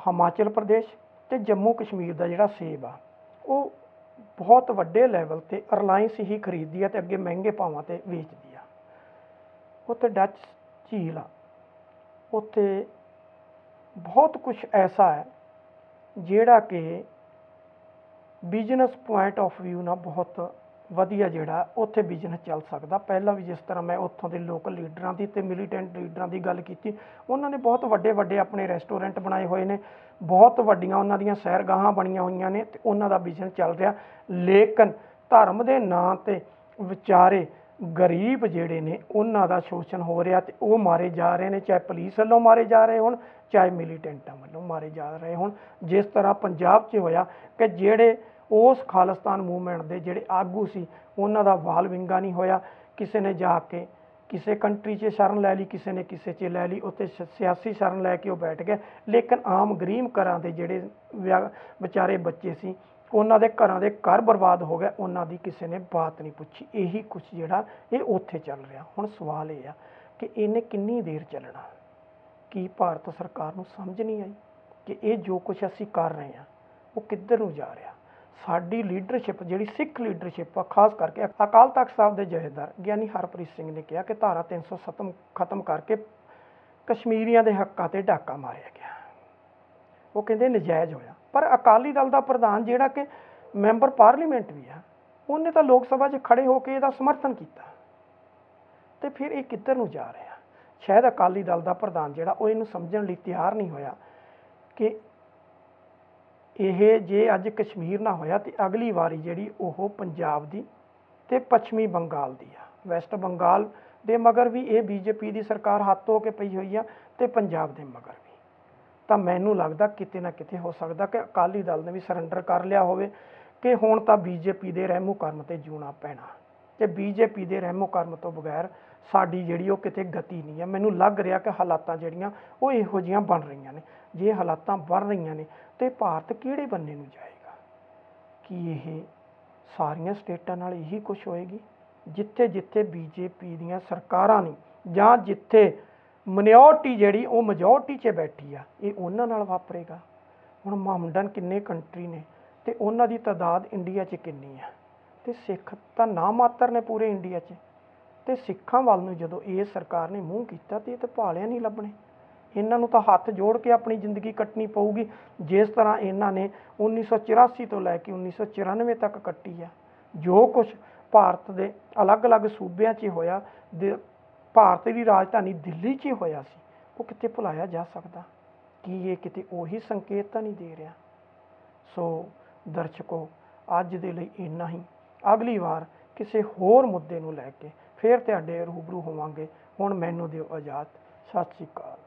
ਹਿਮਾਚਲ ਪ੍ਰਦੇਸ਼ ਤੇ ਜੰਮੂ ਕਸ਼ਮੀਰ ਦਾ ਜਿਹੜਾ ਸੇਬ ਆ ਉਹ ਬਹੁਤ ਵੱਡੇ ਲੈਵਲ ਤੇ ਰਿਲਾਇੰਸ ਹੀ ਖਰੀਦਦੀ ਆ ਤੇ ਅੱਗੇ ਮਹਿੰਗੇ ਭਾਵਾਂ ਤੇ ਵੇਚਦੀ ਆ। ਉੱਥੇ ਡੱਚ ਝੀਲ ਆ, ਉੱਥੇ ਬਹੁਤ ਕੁਛ ਐਸਾ ਹੈ ਜਿਹੜਾ ਕਿ ਬਿਜ਼ਨਸ ਪੁਆਇੰਟ ਆਫ ਵਿਊ ਨਾਲ ਬਹੁਤ ਵਧੀਆ ਜਿਹੜਾ ਉੱਥੇ ਬਿਜ਼ਨਸ ਚੱਲ ਸਕਦਾ। ਪਹਿਲਾਂ ਵੀ ਜਿਸ ਤਰ੍ਹਾਂ ਮੈਂ ਉੱਥੋਂ ਦੇ ਲੋਕਲ ਲੀਡਰਾਂ ਦੀ ਤੇ ਮਿਲੀਟੈਂਟ ਲੀਡਰਾਂ ਦੀ ਗੱਲ ਕੀਤੀ, ਉਹਨਾਂ ਨੇ ਬਹੁਤ ਵੱਡੇ ਵੱਡੇ ਆਪਣੇ ਰੈਸਟੋਰੈਂਟ ਬਣਾਏ ਹੋਏ ਨੇ, ਬਹੁਤ ਵੱਡੀਆਂ ਉਹਨਾਂ ਦੀਆਂ ਸੈਰਗਾਹਾਂ ਬਣੀਆਂ ਹੋਈਆਂ ਨੇ ਤੇ ਉਹਨਾਂ ਦਾ ਬਿਜ਼ਨਸ ਚੱਲ ਰਿਹਾ। ਲੇਕਿਨ ਧਰਮ ਦੇ ਨਾਂ 'ਤੇ ਵਿਚਾਰੇ ਗਰੀਬ ਜਿਹੜੇ ਨੇ ਉਹਨਾਂ ਦਾ ਸ਼ੋਸ਼ਣ ਹੋ ਰਿਹਾ ਤੇ ਉਹ ਮਾਰੇ ਜਾ ਰਹੇ ਨੇ, ਚਾਹੇ ਪੁਲਿਸ ਵੱਲੋਂ ਮਾਰੇ ਜਾ ਰਹੇ ਹੋਣ ਚਾਹੇ ਮਿਲੀਟੈਂਟਾਂ ਵੱਲੋਂ ਮਾਰੇ ਜਾ ਰਹੇ ਹੋਣ। ਜਿਸ ਤਰ੍ਹਾਂ ਪੰਜਾਬ 'ਚ ਹੋਇਆ ਕਿ ਜਿਹੜੇ ਉਸ ਖਾਲਿਸਤਾਨ ਮੂਵਮੈਂਟ ਦੇ ਜਿਹੜੇ ਆਗੂ ਸੀ ਉਹਨਾਂ ਦਾ ਵਾਲ ਵਿੰਗਾ ਨਹੀਂ ਹੋਇਆ। ਕਿਸੇ ਨੇ ਜਾ ਕੇ ਕਿਸੇ ਕੰਟਰੀ 'ਚ ਸ਼ਰਨ ਲੈ ਲਈ, ਕਿਸੇ ਨੇ ਕਿਸੇ 'ਚ ਲੈ ਲਈ, ਉੱਥੇ ਸਿਆਸੀ ਸ਼ਰਨ ਲੈ ਕੇ ਉਹ ਬੈਠ ਗਏ। ਲੇਕਿਨ ਆਮ ਗਰੀਬ ਘਰਾਂ ਦੇ ਜਿਹੜੇ ਵਿਚਾਰੇ ਬੱਚੇ ਸੀ ਉਹਨਾਂ ਦੇ ਘਰਾਂ ਦੇ ਘਰ ਬਰਬਾਦ ਹੋ ਗਏ, ਉਹਨਾਂ ਦੀ ਕਿਸੇ ਨੇ ਬਾਤ ਨਹੀਂ ਪੁੱਛੀ। ਇਹੀ ਕੁਛ ਜਿਹੜਾ ਇਹ ਉੱਥੇ ਚੱਲ ਰਿਹਾ। ਹੁਣ ਸਵਾਲ ਇਹ ਆ ਕਿ ਇਹਨੇ ਕਿੰਨੀ ਦੇਰ ਚੱਲਣਾ? ਕੀ ਭਾਰਤ ਸਰਕਾਰ ਨੂੰ ਸਮਝ ਨਹੀਂ ਆਈ ਕਿ ਇਹ ਜੋ ਕੁਛ ਅਸੀਂ ਕਰ ਰਹੇ ਹਾਂ ਉਹ ਕਿੱਧਰ ਨੂੰ ਜਾ ਰਿਹਾ? ਸਾਡੀ ਲੀਡਰਸ਼ਿਪ ਜਿਹੜੀ ਸਿੱਖ ਲੀਡਰਸ਼ਿਪ ਆ, ਖਾਸ ਕਰਕੇ ਅਕਾਲ ਤਖਤ ਸਾਹਿਬ ਦੇ ਜਥੇਦਾਰ ਗਿਆਨੀ ਹਰਪ੍ਰੀਤ ਸਿੰਘ ਨੇ ਕਿਹਾ ਕਿ ਧਾਰਾ 307 ਖਤਮ ਕਰਕੇ ਕਸ਼ਮੀਰੀਆਂ ਦੇ ਹੱਕਾਂ 'ਤੇ ਡਾਕਾ ਮਾਰਿਆ ਗਿਆ। ਉਹ ਕਹਿੰਦੇ ਨਜਾਇਜ਼ ਹੋਇਆ। ਪਰ ਅਕਾਲੀ ਦਲ ਦਾ ਪ੍ਰਧਾਨ ਜਿਹੜਾ ਕਿ ਮੈਂਬਰ ਪਾਰਲੀਮੈਂਟ ਵੀ ਆ, ਉਹਨੇ ਤਾਂ ਲੋਕ ਸਭਾ 'ਚ ਖੜੇ ਹੋ ਕੇ ਇਹਦਾ ਸਮਰਥਨ ਕੀਤਾ। ਤੇ ਫਿਰ ਇਹ ਕਿੱਧਰ ਨੂੰ ਜਾ ਰਿਹਾ? ਸ਼ਾਇਦ ਅਕਾਲੀ ਦਲ ਦਾ ਪ੍ਰਧਾਨ ਜਿਹੜਾ ਉਹ ਇਹਨੂੰ ਸਮਝਣ ਲਈ ਤਿਆਰ ਨਹੀਂ ਹੋਇਆ ਕਿ ਇਹ ਜੇ ਅੱਜ ਕਸ਼ਮੀਰ ਨਾ ਹੋਇਆ ਤੇ ਅਗਲੀ ਵਾਰੀ ਜਿਹੜੀ ਉਹ ਪੰਜਾਬ ਦੀ ਤੇ ਪੱਛਮੀ ਬੰਗਾਲ ਦੀ ਆ। ਵੈਸਟ ਬੰਗਾਲ ਦੇ ਮਗਰ ਵੀ ਇਹ ਬੀਜੇਪੀ ਦੀ ਸਰਕਾਰ ਹੱਥ ਹੋ ਕੇ ਪਈ ਹੋਈ ਆ ਤੇ ਪੰਜਾਬ ਦੇ ਮਗਰ ਵੀ। ਤਾਂ ਮੈਨੂੰ ਲੱਗਦਾ ਕਿਤੇ ਨਾ ਕਿਤੇ ਹੋ ਸਕਦਾ ਕਿ ਅਕਾਲੀ ਦਲ ਨੇ ਵੀ ਸਰੈਂਡਰ ਕਰ ਲਿਆ ਹੋਵੇ ਕਿ ਹੁਣ ਤਾਂ ਬੀਜੇਪੀ ਦੇ ਰਹਿਮੋ ਕਰਮ ਤੇ ਜਿਉਣਾ ਪੈਣਾ ਤੇ ਬੀਜੇਪੀ ਦੇ ਰਹਿਮੋ ਕਰਮ ਤੋਂ ਬਗੈਰ ਸਾਡੀ ਜਿਹੜੀ ਉਹ ਕਿਤੇ ਗਤੀ ਨਹੀਂ ਹੈ। ਮੈਨੂੰ ਲੱਗ ਰਿਹਾ ਕਿ ਹਾਲਾਤਾਂ ਜਿਹੜੀਆਂ ਉਹ ਇਹੋ ਜਿਹੀਆਂ ਬਣ ਰਹੀਆਂ ਨੇ। ਜੇ ਹਾਲਾਤਾਂ ਬਣ ਰਹੀਆਂ ਨੇ ਤੇ ਭਾਰਤ ਕਿਹੜੇ ਬੰਨੇ ਨੂੰ ਜਾਏਗਾ? ਕੀ ਇਹ ਸਾਰੀਆਂ ਸਟੇਟਾਂ ਨਾਲ ਇਹੀ ਕੁਛ ਹੋਏਗੀ? ਜਿੱਥੇ ਜਿੱਥੇ ਬੀਜੇਪੀ ਦੀਆਂ ਸਰਕਾਰਾਂ ਨੇ ਜਾਂ ਜਿੱਥੇ ਮਨਿਓਰਟੀ ਜਿਹੜੀ ਉਹ ਮੈਜੋਰਟੀ 'ਚ ਬੈਠੀ ਆ, ਇਹ ਉਹਨਾਂ ਨਾਲ ਵਾਪਰੇਗਾ? ਹੁਣ ਮਹਮਡਨ ਕਿੰਨੇ ਕੰਟਰੀ ਨੇ ਤੇ ਉਹਨਾਂ ਦੀ ਤਾਦਾਦ ਇੰਡੀਆ 'ਚ ਕਿੰਨੀ ਆ? ਤੇ ਸਿੱਖ ਤਾਂ ਨਾ ਮਾਤਰ ਨੇ ਪੂਰੇ ਇੰਡੀਆ 'ਚ। ਤੇ ਸਿੱਖਾਂ ਵੱਲ ਨੂੰ ਜਦੋਂ ਇਹ ਸਰਕਾਰ ਨੇ ਮੂੰਹ ਕੀਤਾ ਤੇ ਇਹ ਤਾਂ ਭਾਲਿਆਂ ਨਹੀਂ ਲੱਭਣੇ। ਇਹਨਾਂ ਨੂੰ ਤਾਂ ਹੱਥ ਜੋੜ ਕੇ ਆਪਣੀ ਜ਼ਿੰਦਗੀ ਕੱਟਣੀ ਪਊਗੀ, ਜਿਸ ਤਰ੍ਹਾਂ ਇਹਨਾਂ ਨੇ 1984 ਤੋਂ ਲੈ ਕੇ 1994 ਤੱਕ ਕੱਟੀ ਆ। ਜੋ ਕੁਛ ਭਾਰਤ ਦੇ ਅਲੱਗ-ਅਲੱਗ ਸੂਬਿਆਂ 'ਚ ਹੋਇਆ, ਭਾਰਤ ਦੀ ਰਾਜਧਾਨੀ ਦਿੱਲੀ 'ਚ ਹੀ ਹੋਇਆ ਸੀ, ਉਹ ਕਿਤੇ ਭੁਲਾਇਆ ਜਾ ਸਕਦਾ? ਕੀ ਇਹ ਕਿਤੇ ਉਹੀ ਸੰਕੇਤ ਤਾਂ ਨਹੀਂ ਦੇ ਰਿਹਾ? ਸੋ ਦਰਸ਼ਕੋ, ਅੱਜ ਦੇ ਲਈ ਇੰਨਾ ਹੀ। ਅਗਲੀ ਵਾਰ ਕਿਸੇ ਹੋਰ ਮੁੱਦੇ ਨੂੰ ਲੈ ਕੇ ਫਿਰ ਤੁਹਾਡੇ ਰੂਬਰੂ ਹੋਵਾਂਗੇ। ਹੁਣ ਮੈਨੂੰ ਦਿਓ ਇਜਾਜ਼ਤ। ਸਤਿ ਸ਼੍ਰੀ ਅਕਾਲ।